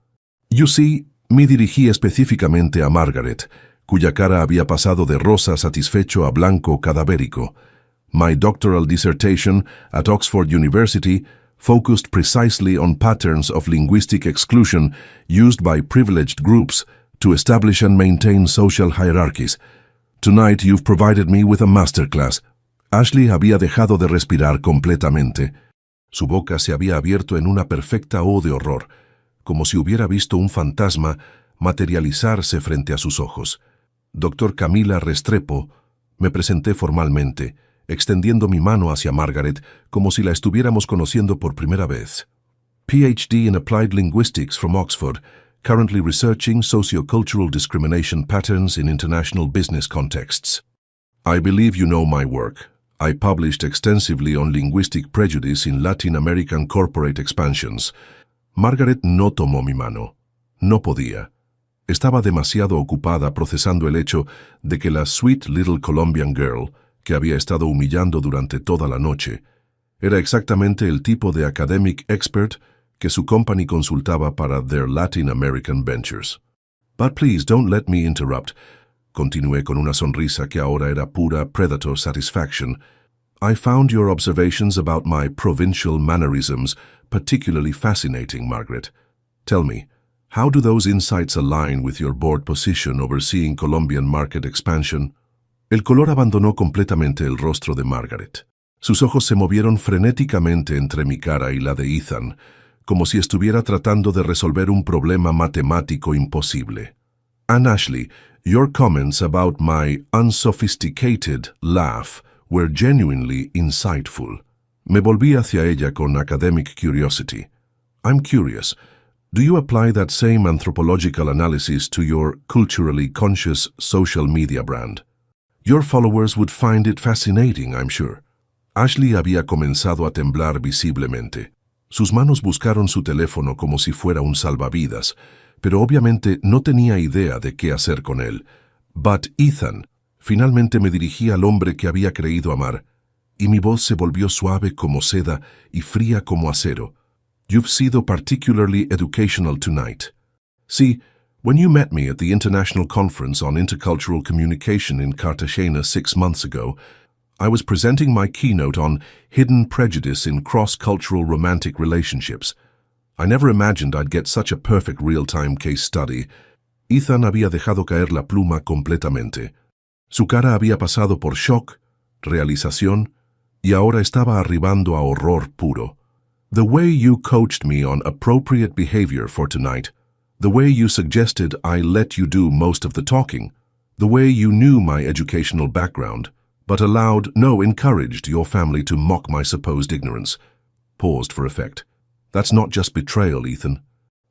You see, me dirigí específicamente a Margaret, cuya cara había pasado de rosa satisfecho a blanco cadavérico. My doctoral dissertation at Oxford University focused precisely on patterns of linguistic exclusion used by privileged groups to establish and maintain social hierarchies. Tonight you've provided me with a masterclass. Ashley había dejado de respirar completamente. Su boca se había abierto en una perfecta O de horror, como si hubiera visto un fantasma materializarse frente a sus ojos. Doctor Camila Restrepo, me presenté formalmente, extendiendo mi mano hacia Margaret como si la estuviéramos conociendo por primera vez. PhD in Applied Linguistics from Oxford, currently researching sociocultural discrimination patterns in international business contexts. I believe you know my work. I published extensively on linguistic prejudice in Latin American corporate expansions. Margaret no tomó mi mano. No podía. Estaba demasiado ocupada procesando el hecho de que la sweet little Colombian girl, que había estado humillando durante toda la noche, era exactamente el tipo de academic expert que su company consultaba para their Latin American ventures. But please don't let me interrupt. Continué con una sonrisa que ahora era pura predator satisfaction. I found your observations about my provincial mannerisms particularly fascinating, Margaret. Tell me, how do those insights align with your board position overseeing Colombian market expansion? El color abandonó completamente el rostro de Margaret. Sus ojos se movieron frenéticamente entre mi cara y la de Ethan, como si estuviera tratando de resolver un problema matemático imposible. And Ashley, your comments about my unsophisticated laugh were genuinely insightful. Me volví hacia ella con academic curiosity. I'm curious, do you apply that same anthropological analysis to your culturally conscious social media brand? Your followers would find it fascinating, I'm sure. Ashley había comenzado a temblar visiblemente. Sus manos buscaron su teléfono como si fuera un salvavidas, pero obviamente no tenía idea de qué hacer con él. But Ethan, finalmente me dirigí al hombre que había creído amar, y mi voz se volvió suave como seda y fría como acero. You've sido particularly educational tonight. See, when you met me at the International Conference on Intercultural Communication in Cartagena 6 months ago, I was presenting my keynote on hidden prejudice in cross-cultural romantic relationships. I never imagined I'd get such a perfect real-time case study. Ethan había dejado caer la pluma completamente. Su cara había pasado por shock, realización, y ahora estaba arribando a horror puro. The way you coached me on appropriate behavior for tonight, the way you suggested I let you do most of the talking, the way you knew my educational background, but encouraged your family to mock my supposed ignorance. Paused for effect. That's not just betrayal, Ethan.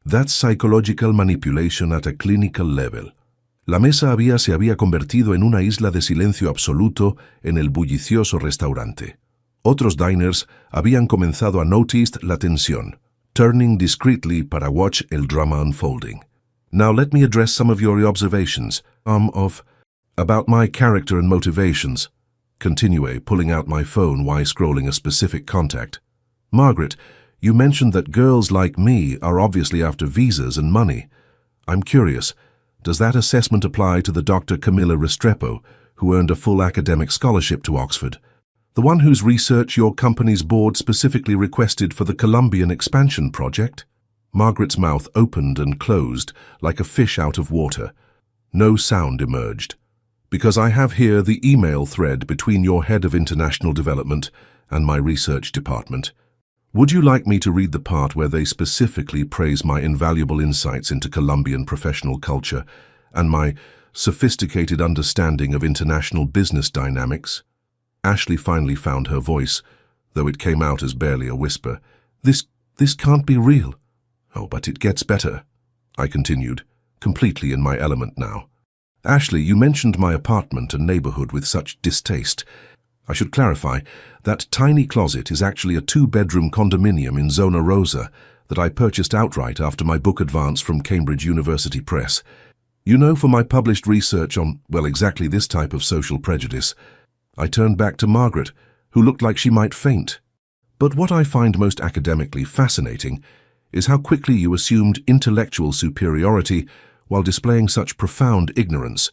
That's psychological manipulation at a clinical level. La mesa se había convertido en una isla de silencio absoluto en el bullicioso restaurante. Otros diners habían comenzado a notice la tensión, turning discreetly para watch el drama unfolding. Now let me address some of your observations, about my character and motivations. Continué, pulling out my phone while scrolling a specific contact. Margaret, you mentioned that girls like me are obviously after visas and money. I'm curious, does that assessment apply to the Dr. Camila Restrepo, who earned a full academic scholarship to Oxford? The one whose research your company's board specifically requested for the Colombian expansion project? Margaret's mouth opened and closed like a fish out of water. No sound emerged. Because I have here the email thread between your head of international development and my research department. Would you like me to read the part where they specifically praise my invaluable insights into Colombian professional culture and my sophisticated understanding of international business dynamics? Ashley finally found her voice, though it came out as barely a whisper. This can't be real. Oh, but it gets better, I continued, completely in my element now. Ashley, you mentioned my apartment and neighborhood with such distaste. I should clarify, that tiny closet is actually a 2-bedroom condominium in Zona Rosa that I purchased outright after my book advance from Cambridge University Press. You know, for my published research on, well, exactly this type of social prejudice, I turned back to Margaret, who looked like she might faint. But what I find most academically fascinating is how quickly you assumed intellectual superiority while displaying such profound ignorance.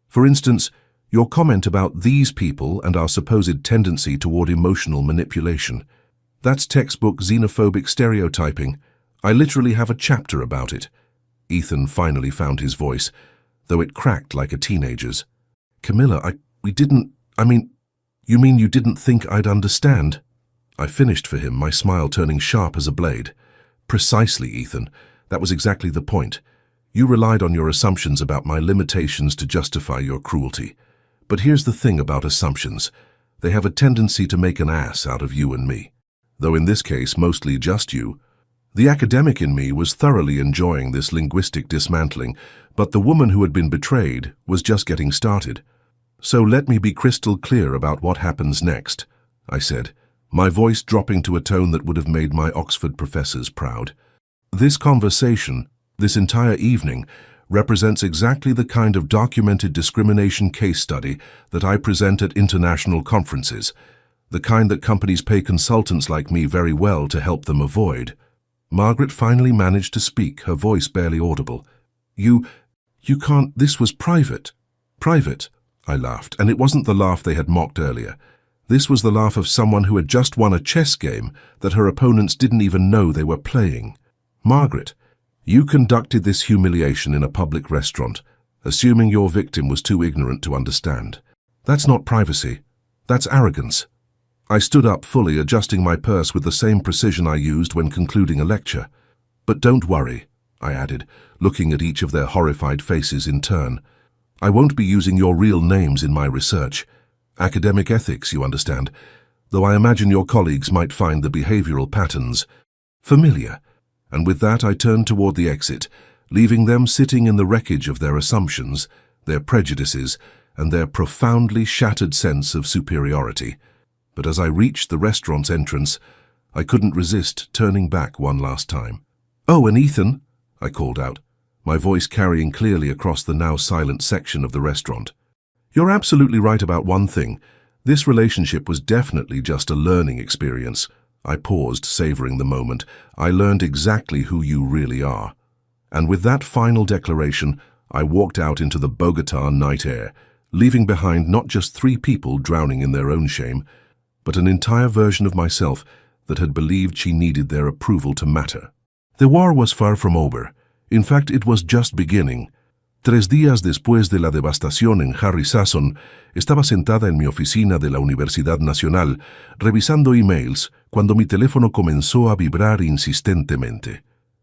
For instance, your comment about these people and our supposed tendency toward emotional manipulation. That's textbook xenophobic stereotyping. I literally have a chapter about it. Ethan finally found his voice, though it cracked like a teenager's. Camilla, you mean you didn't think I'd understand? I finished for him, my smile turning sharp as a blade. Precisely, Ethan. That was exactly the point. You relied on your assumptions about my limitations to justify your cruelty. But here's the thing about assumptions. They have a tendency to make an ass out of you and me. Though in this case, mostly just you. The academic in me was thoroughly enjoying this linguistic dismantling, but the woman who had been betrayed was just getting started. So let me be crystal clear about what happens next, I said, my voice dropping to a tone that would have made my Oxford professors proud. This conversation, this entire evening, represents exactly the kind of documented discrimination case study that I present at international conferences, the kind that companies pay consultants like me very well to help them avoid. Margaret finally managed to speak, her voice barely audible. You can't, this was private. Private, I laughed, and it wasn't the laugh they had mocked earlier. This was the laugh of someone who had just won a chess game that her opponents didn't even know they were playing. Margaret, you conducted this humiliation in a public restaurant, assuming your victim was too ignorant to understand. That's not privacy. That's arrogance. I stood up fully, adjusting my purse with the same precision I used when concluding a lecture. But don't worry, I added, looking at each of their horrified faces in turn. I won't be using your real names in my research. Academic ethics, you understand, though I imagine your colleagues might find the behavioral patterns familiar. And with that I turned toward the exit, leaving them sitting in the wreckage of their assumptions, their prejudices, and their profoundly shattered sense of superiority. But as I reached the restaurant's entrance, I couldn't resist turning back one last time. "Oh, and Ethan," I called out, my voice carrying clearly across the now silent section of the restaurant. "You're absolutely right about one thing. This relationship was definitely just a learning experience." I paused, savoring the moment. "I learned exactly who you really are." And with that final declaration, I walked out into the Bogota night air, leaving behind not just 3 people drowning in their own shame, but an entire version of myself that had believed she needed their approval to matter. The war was far from over. In fact, it was just beginning. 3 días después de la devastación en Harry Sasson, estaba sentada en mi oficina de la Universidad Nacional, revisando emails, cuando mi teléfono comenzó a vibrar insistentemente.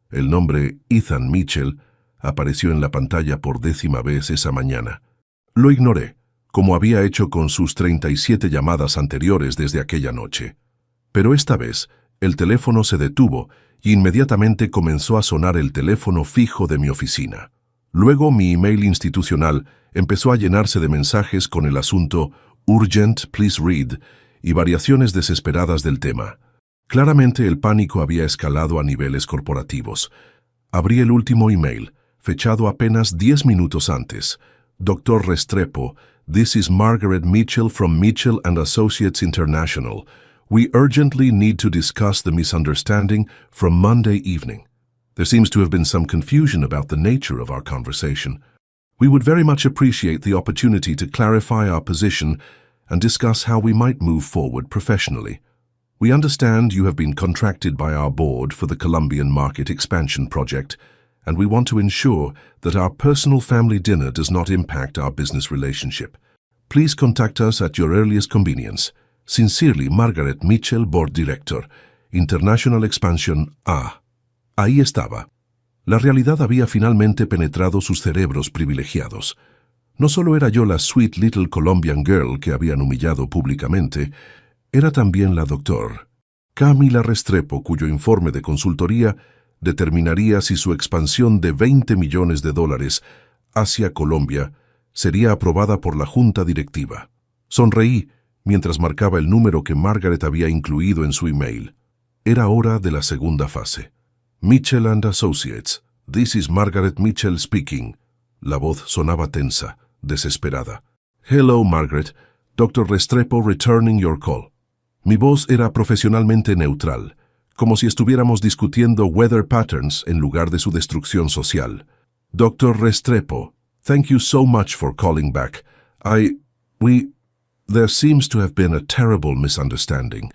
El nombre Ethan Mitchell apareció en la pantalla por 10ª vez esa mañana. Lo ignoré, como había hecho con sus 37 llamadas anteriores desde aquella noche. Pero esta vez, el teléfono se detuvo y inmediatamente comenzó a sonar el teléfono fijo de mi oficina. Luego mi email institucional empezó a llenarse de mensajes con el asunto Urgent, please read y variaciones desesperadas del tema. Claramente el pánico había escalado a niveles corporativos. Abrí el último email, fechado apenas 10 minutos antes. Dr. Restrepo, this is Margaret Mitchell from Mitchell & Associates International. We urgently need to discuss the misunderstanding from Monday evening. There seems to have been some confusion about the nature of our conversation. We would very much appreciate the opportunity to clarify our position and discuss how we might move forward professionally. We understand you have been contracted by our board for the Colombian market expansion project, and we want to ensure that our personal family dinner does not impact our business relationship. Please contact us at your earliest convenience. Sincerely, Margaret Mitchell, Board Director, International Expansion A. Ahí estaba. La realidad había finalmente penetrado sus cerebros privilegiados. No solo era yo la sweet little Colombian girl que habían humillado públicamente, era también la doctor Camila Restrepo, cuyo informe de consultoría determinaría si su expansión de $20 millones hacia Colombia sería aprobada por la junta directiva. Sonreí mientras marcaba el número que Margaret había incluido en su email. Era hora de la segunda fase. Mitchell & Associates. This is Margaret Mitchell speaking. La voz sonaba tensa, desesperada. Hello, Margaret. Dr. Restrepo returning your call. Mi voz era profesionalmente neutral, como si estuviéramos discutiendo weather patterns en lugar de su destrucción social. Dr. Restrepo, thank you so much for calling back. There seems to have been a terrible misunderstanding.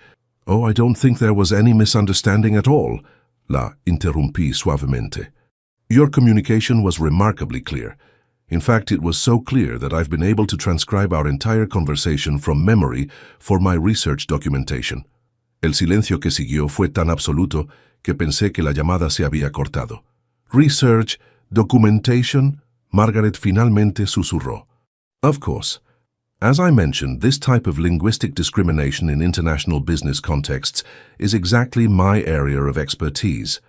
Oh, I don't think there was any misunderstanding at all. La interrumpí suavemente. Your communication was remarkably clear. In fact, it was so clear that I've been able to transcribe our entire conversation from memory for my research documentation. El silencio que siguió fue tan absoluto que pensé que la llamada se había cortado. Research, documentation, Margaret finalmente susurró. Of course. As I mentioned, this type of linguistic discrimination in international business contexts is exactly my area of expertise.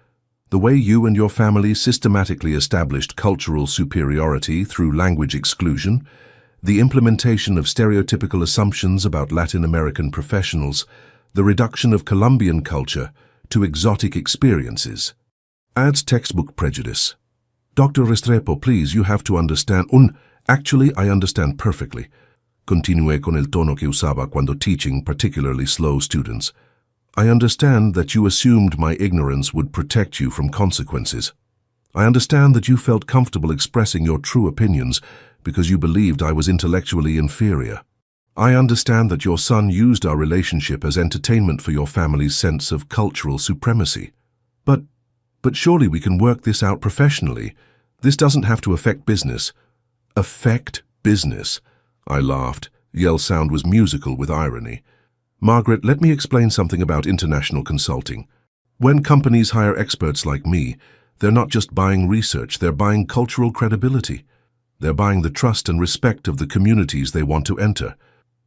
The way you and your family systematically established cultural superiority through language exclusion, the implementation of stereotypical assumptions about Latin American professionals, the reduction of Colombian culture to exotic experiences, adds textbook prejudice. Dr. Restrepo, please, you have to understand. Actually, I understand perfectly. Continué con el tono que usaba cuando teaching particularly slow students. I understand that you assumed my ignorance would protect you from consequences. I understand that you felt comfortable expressing your true opinions because you believed I was intellectually inferior. I understand that your son used our relationship as entertainment for your family's sense of cultural supremacy. But surely we can work this out professionally. This doesn't have to affect business. Affect business? I laughed. Yell's sound was musical with irony. Margaret, let me explain something about international consulting. When companies hire experts like me, they're not just buying research, they're buying cultural credibility. They're buying the trust and respect of the communities they want to enter.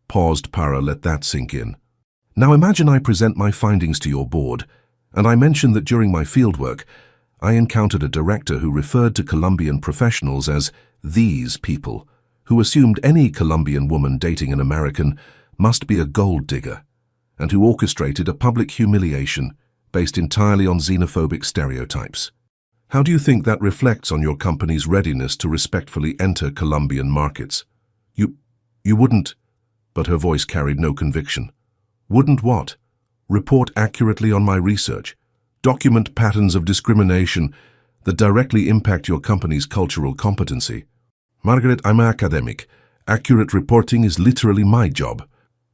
Paused Para, let that sink in. Now imagine I present my findings to your board, and I mention that during my fieldwork, I encountered a director who referred to Colombian professionals as these people, who assumed any Colombian woman dating an American must be a gold digger, and who orchestrated a public humiliation based entirely on xenophobic stereotypes. How do you think that reflects on your company's readiness to respectfully enter Colombian markets? You wouldn't, but her voice carried no conviction. Wouldn't what? Report accurately on my research. Document patterns of discrimination that directly impact your company's cultural competency. Margaret, I'm an academic. Accurate reporting is literally my job.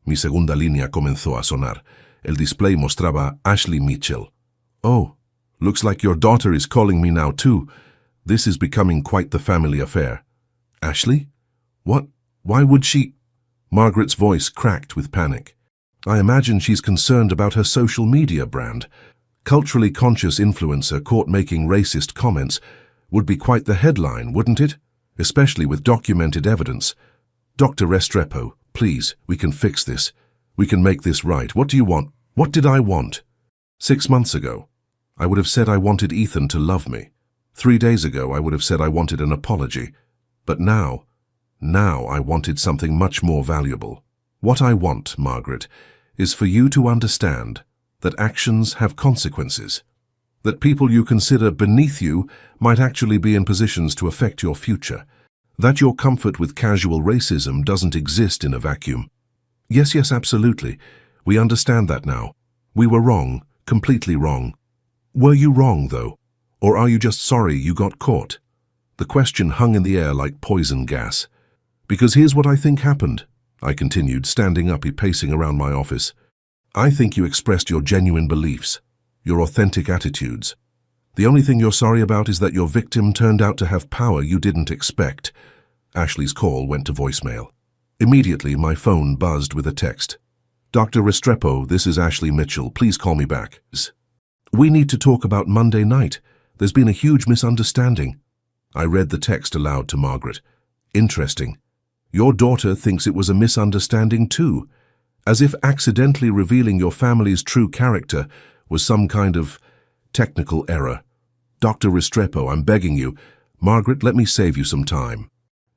Mi segunda línea comenzó a sonar. El display mostraba Ashley Mitchell. Oh, looks like your daughter is calling me now too. This is becoming quite the family affair. Ashley? What? Why would she? Margaret's voice cracked with panic. I imagine she's concerned about her social media brand. Culturally conscious influencer caught making racist comments would be quite the headline, wouldn't it? Especially with documented evidence. Dr. Restrepo, please, we can fix this. We can make this right. What do you want? What did I want? 6 months ago, I would have said I wanted Ethan to love me. 3 days ago, I would have said I wanted an apology. But now I wanted something much more valuable. What I want, Margaret, is for you to understand that actions have consequences. That people you consider beneath you might actually be in positions to affect your future. That your comfort with casual racism doesn't exist in a vacuum. Yes, absolutely. We understand that now. We were wrong, completely wrong. Were you wrong, though? Or are you just sorry you got caught? The question hung in the air like poison gas. Because here's what I think happened, I continued, standing up and pacing around my office. I think you expressed your genuine beliefs, your authentic attitudes. The only thing you're sorry about is that your victim turned out to have power you didn't expect. Ashley's call went to voicemail. Immediately, my phone buzzed with a text. Dr. Restrepo, this is Ashley Mitchell. Please call me back. We need to talk about Monday night. There's been a huge misunderstanding. I read the text aloud to Margaret. Interesting. Your daughter thinks it was a misunderstanding too, as if accidentally revealing your family's true character was some kind of technical error. Dr. Restrepo, I'm begging you. Margaret, let me save you some time.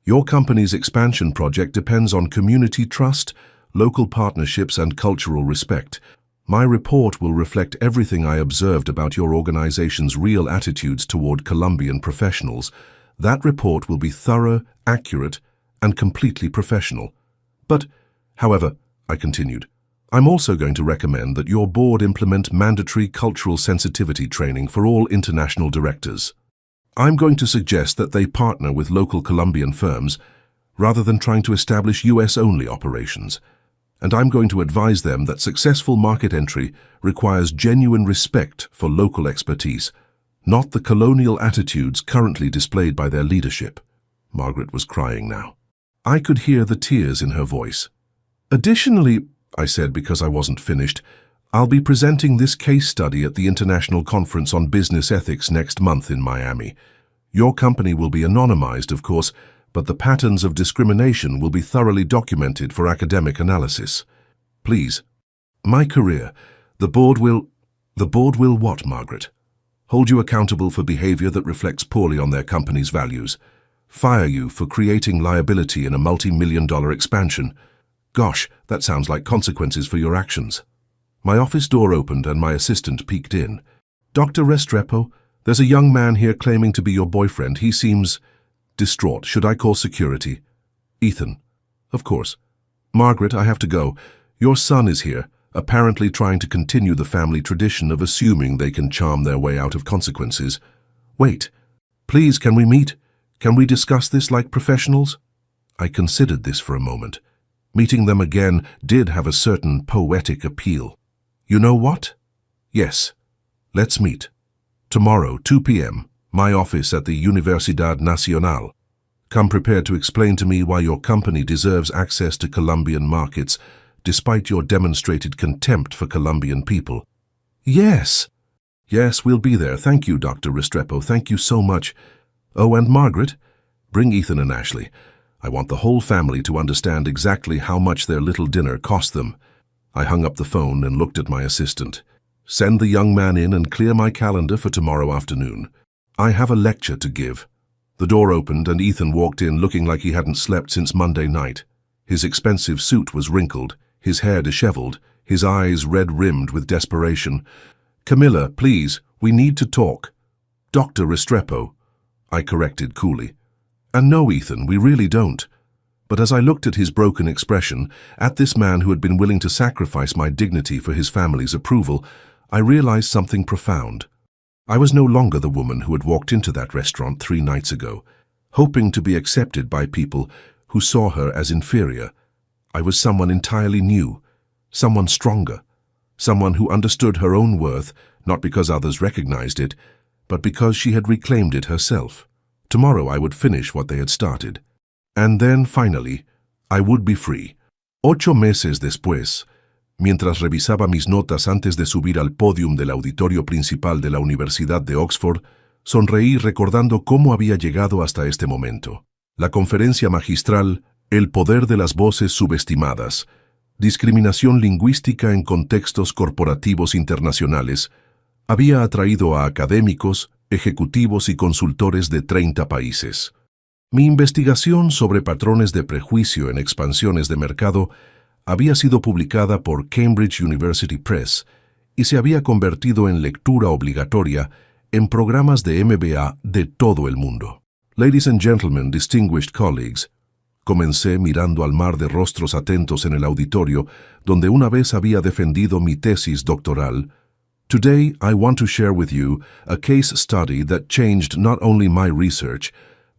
Your company's expansion project depends on community trust, local partnerships, and cultural respect. My report will reflect everything I observed about your organization's real attitudes toward Colombian professionals. That report will be thorough, accurate, and completely professional. But, however, I continued, I'm also going to recommend that your board implement mandatory cultural sensitivity training for all international directors. I'm going to suggest that they partner with local Colombian firms rather than trying to establish US-only operations. And I'm going to advise them that successful market entry requires genuine respect for local expertise, not the colonial attitudes currently displayed by their leadership. Margaret was crying now. I could hear the tears in her voice. Additionally, I said because I wasn't finished, I'll be presenting this case study at the International Conference on Business Ethics next month in Miami. Your company will be anonymized, of course, but the patterns of discrimination will be thoroughly documented for academic analysis. Please. My career. The board will what, Margaret? Hold you accountable for behavior that reflects poorly on their company's values. Fire you for creating liability in a multi-million-dollar expansion. Gosh, that sounds like consequences for your actions. My office door opened and my assistant peeked in. Dr. Restrepo, there's a young man here claiming to be your boyfriend. He seems distraught. Should I call security? Ethan. Of course. Margaret, I have to go. Your son is here, apparently trying to continue the family tradition of assuming they can charm their way out of consequences. Wait. Please, can we meet? Can we discuss this like professionals? I considered this for a moment. Meeting them again did have a certain poetic appeal. You know what? Yes. Let's meet. Tomorrow, 2 p.m., my office at the Universidad Nacional. Come prepared to explain to me why your company deserves access to Colombian markets, despite your demonstrated contempt for Colombian people. Yes. Yes, we'll be there. Thank you, Dr. Restrepo. Thank you so much. Oh, and Margaret, bring Ethan and Ashley. I want the whole family to understand exactly how much their little dinner cost them. I hung up the phone and looked at my assistant. Send the young man in and clear my calendar for tomorrow afternoon. I have a lecture to give. The door opened and Ethan walked in looking like he hadn't slept since Monday night. His expensive suit was wrinkled, his hair disheveled, his eyes red-rimmed with desperation. Camilla, please, we need to talk. Dr. Restrepo, I corrected coolly. And no, Ethan, we really don't. But as I looked at his broken expression, at this man who had been willing to sacrifice my dignity for his family's approval, I realized something profound. I was no longer the woman who had walked into that restaurant 3 nights ago, hoping to be accepted by people who saw her as inferior. I was someone entirely new, someone stronger, someone who understood her own worth, not because others recognized it, but because she had reclaimed it herself. Tomorrow I would finish what they had started. And then, finally, I would be free. 8 meses después, mientras revisaba mis notas antes de subir al podium del auditorio principal de la Universidad de Oxford, sonreí recordando cómo había llegado hasta este momento. La conferencia magistral, El poder de las voces subestimadas, discriminación lingüística en contextos corporativos internacionales, había atraído a académicos, ejecutivos y consultores de 30 países. Mi investigación sobre patrones de prejuicio en expansiones de mercado había sido publicada por Cambridge University Press y se había convertido en lectura obligatoria en programas de MBA de todo el mundo. Ladies and gentlemen, distinguished colleagues, comencé mirando al mar de rostros atentos en el auditorio donde una vez había defendido mi tesis doctoral. Today, I want to share with you a case study that changed not only my research,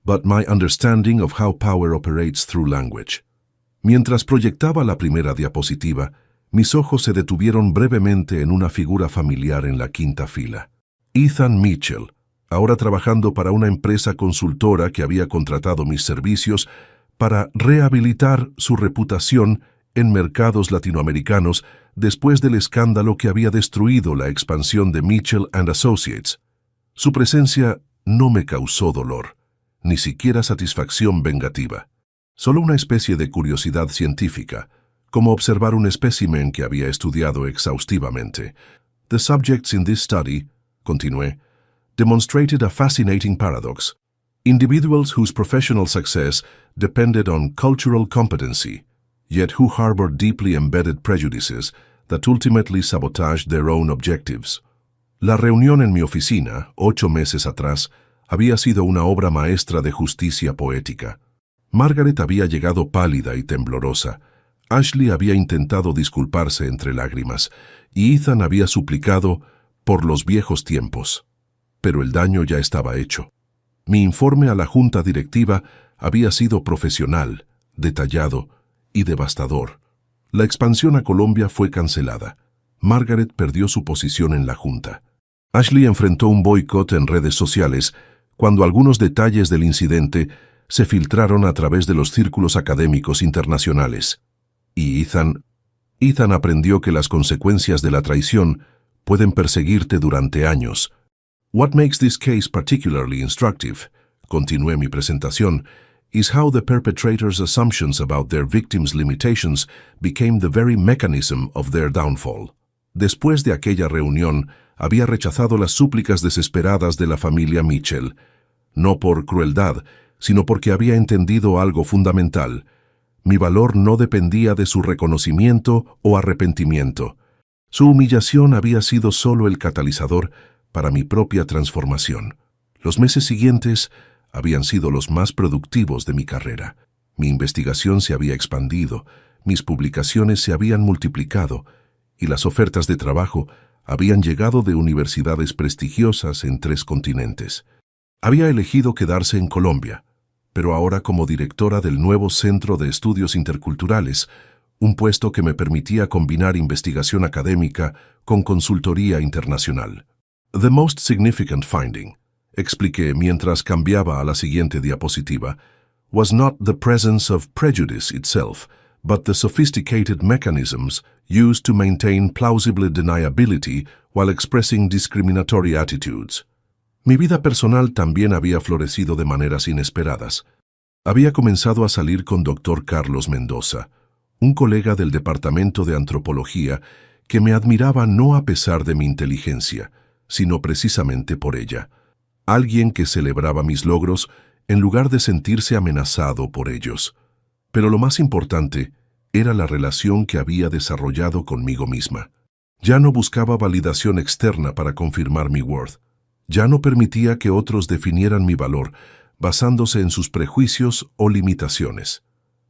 but my understanding of how power operates through language. Mientras proyectaba la primera diapositiva, mis ojos se detuvieron brevemente en una figura familiar en la quinta fila. Ethan Mitchell, ahora trabajando para una empresa consultora que había contratado mis servicios para rehabilitar su reputación en mercados latinoamericanos después del escándalo que había destruido la expansión de Mitchell & Associates. Su presencia no me causó dolor, ni siquiera satisfacción vengativa. Solo una especie de curiosidad científica, como observar un espécimen que había estudiado exhaustivamente. The subjects in this study, continué, demonstrated a fascinating paradox. Individuals whose professional success depended on cultural competency, yet who harbored deeply embedded prejudices that ultimately sabotaged their own objectives. La reunión en mi oficina, 8 meses atrás, había sido una obra maestra de justicia poética. Margaret había llegado pálida y temblorosa. Ashley había intentado disculparse entre lágrimas, y Ethan había suplicado por los viejos tiempos. Pero el daño ya estaba hecho. Mi informe a la junta directiva había sido profesional, detallado y devastador. La expansión a Colombia fue cancelada. Margaret perdió su posición en la junta. Ashley enfrentó un boicot en redes sociales cuando algunos detalles del incidente se filtraron a través de los círculos académicos internacionales. Y Ethan aprendió que las consecuencias de la traición pueden perseguirte durante años. What makes this case particularly instructive, continué mi presentación, is how the perpetrator's assumptions about their victims' limitations became the very mechanism of their downfall. Después de aquella reunión, había rechazado las súplicas desesperadas de la familia Mitchell, no por crueldad, sino porque había entendido algo fundamental. Mi valor no dependía de su reconocimiento o arrepentimiento. Su humillación había sido solo el catalizador para mi propia transformación. Los meses siguientes habían sido los más productivos de mi carrera. Mi investigación se había expandido, mis publicaciones se habían multiplicado y las ofertas de trabajo habían llegado de universidades prestigiosas en 3 continentes. Había elegido quedarse en Colombia, pero ahora como directora del nuevo Centro de Estudios Interculturales, un puesto que me permitía combinar investigación académica con consultoría internacional. The most significant finding, expliqué mientras cambiaba a la siguiente diapositiva, was not the presence of prejudice itself, but the sophisticated mechanisms used to maintain plausible deniability while expressing discriminatory attitudes. Mi vida personal también había florecido de maneras inesperadas. Había comenzado a salir con Dr. Carlos Mendoza, un colega del Departamento de Antropología que me admiraba no a pesar de mi inteligencia, sino precisamente por ella. Alguien que celebraba mis logros en lugar de sentirse amenazado por ellos. Pero lo más importante era la relación que había desarrollado conmigo misma. Ya no buscaba validación externa para confirmar mi worth. Ya no permitía que otros definieran mi valor basándose en sus prejuicios o limitaciones.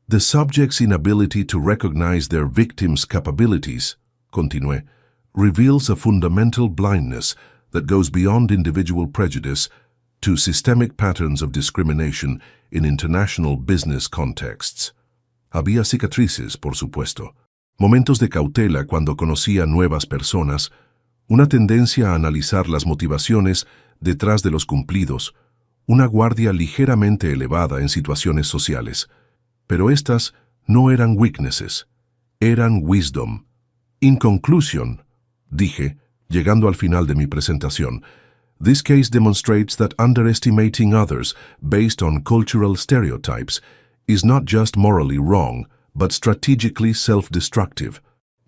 The subject's inability to recognize their victims' capabilities, continué, reveals a fundamental blindness that goes beyond individual prejudice to systemic patterns of discrimination in international business contexts. Había cicatrices, por supuesto, momentos de cautela cuando conocía nuevas personas, una tendencia a analizar las motivaciones detrás de los cumplidos, una guardia ligeramente elevada en situaciones sociales. Pero estas no eran weaknesses, eran wisdom. In conclusion, dije, llegando al final de mi presentación, this case demonstrates that underestimating others based on cultural stereotypes is not just morally wrong, but strategically self-destructive.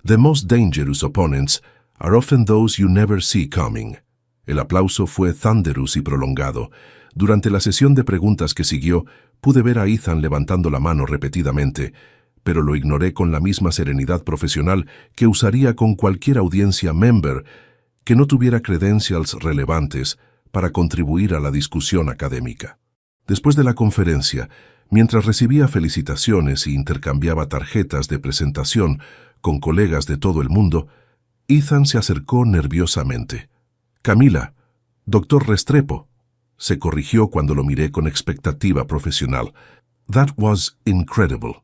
The most dangerous opponents are often those you never see coming. El aplauso fue thunderous y prolongado. Durante la sesión de preguntas que siguió, pude ver a Ethan levantando la mano repetidamente, pero lo ignoré con la misma serenidad profesional que usaría con cualquier audiencia member que no tuviera credentials relevantes para contribuir a la discusión académica. Después de la conferencia, mientras recibía felicitaciones y intercambiaba tarjetas de presentación con colegas de todo el mundo, Ethan se acercó nerviosamente. «Camila, doctor Restrepo», se corrigió cuando lo miré con expectativa profesional. «That was incredible.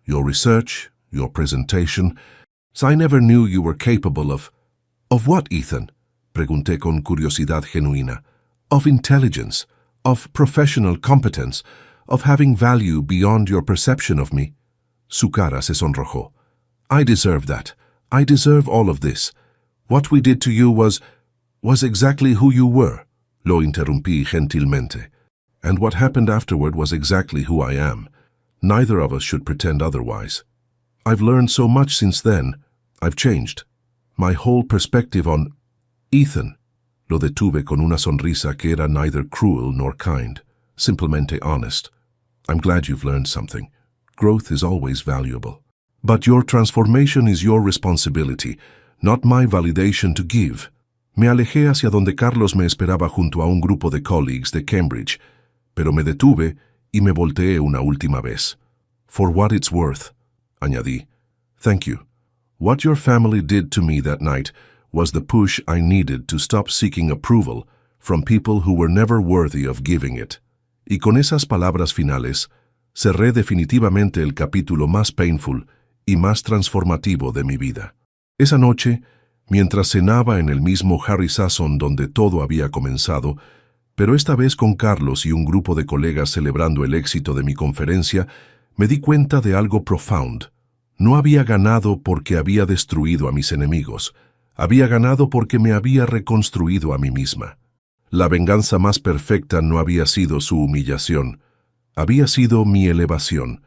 Your research, your presentation. I never knew you were capable of—» «Of what, Ethan?» pregunté con curiosidad genuina. «Of intelligence, of professional competence, of having value beyond your perception of me». Su cara se sonrojó. «I deserve that. I deserve all of this. What we did to you was exactly who you were», lo interrumpí gentilmente. And what happened afterward was exactly who I am. Neither of us should pretend otherwise. I've learned so much since then. I've changed. My whole perspective on Ethan. Lo detuve con una sonrisa que era neither cruel nor kind, simplemente honest. I'm glad you've learned something. Growth is always valuable. But your transformation is your responsibility, not my validation to give. Me alejé hacia donde Carlos me esperaba junto a un grupo de colleagues de Cambridge, pero me detuve y me volteé una última vez. For what it's worth, añadí. Thank you. What your family did to me that night was the push I needed to stop seeking approval from people who were never worthy of giving it. Y con esas palabras finales, cerré definitivamente el capítulo más painful y más transformativo de mi vida. Esa noche, mientras cenaba en el mismo Harry Sasson donde todo había comenzado, pero esta vez con Carlos y un grupo de colegas celebrando el éxito de mi conferencia, me di cuenta de algo profound. No había ganado porque había destruido a mis enemigos. Había ganado porque me había reconstruido a mí misma. La venganza más perfecta no había sido su humillación. Había sido mi elevación.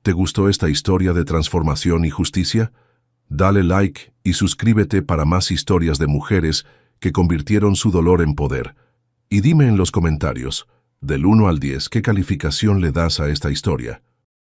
¿Te gustó esta historia de transformación y justicia? Dale like y suscríbete para más historias de mujeres que convirtieron su dolor en poder. Y dime en los comentarios, del 1 al 10, ¿qué calificación le das a esta historia?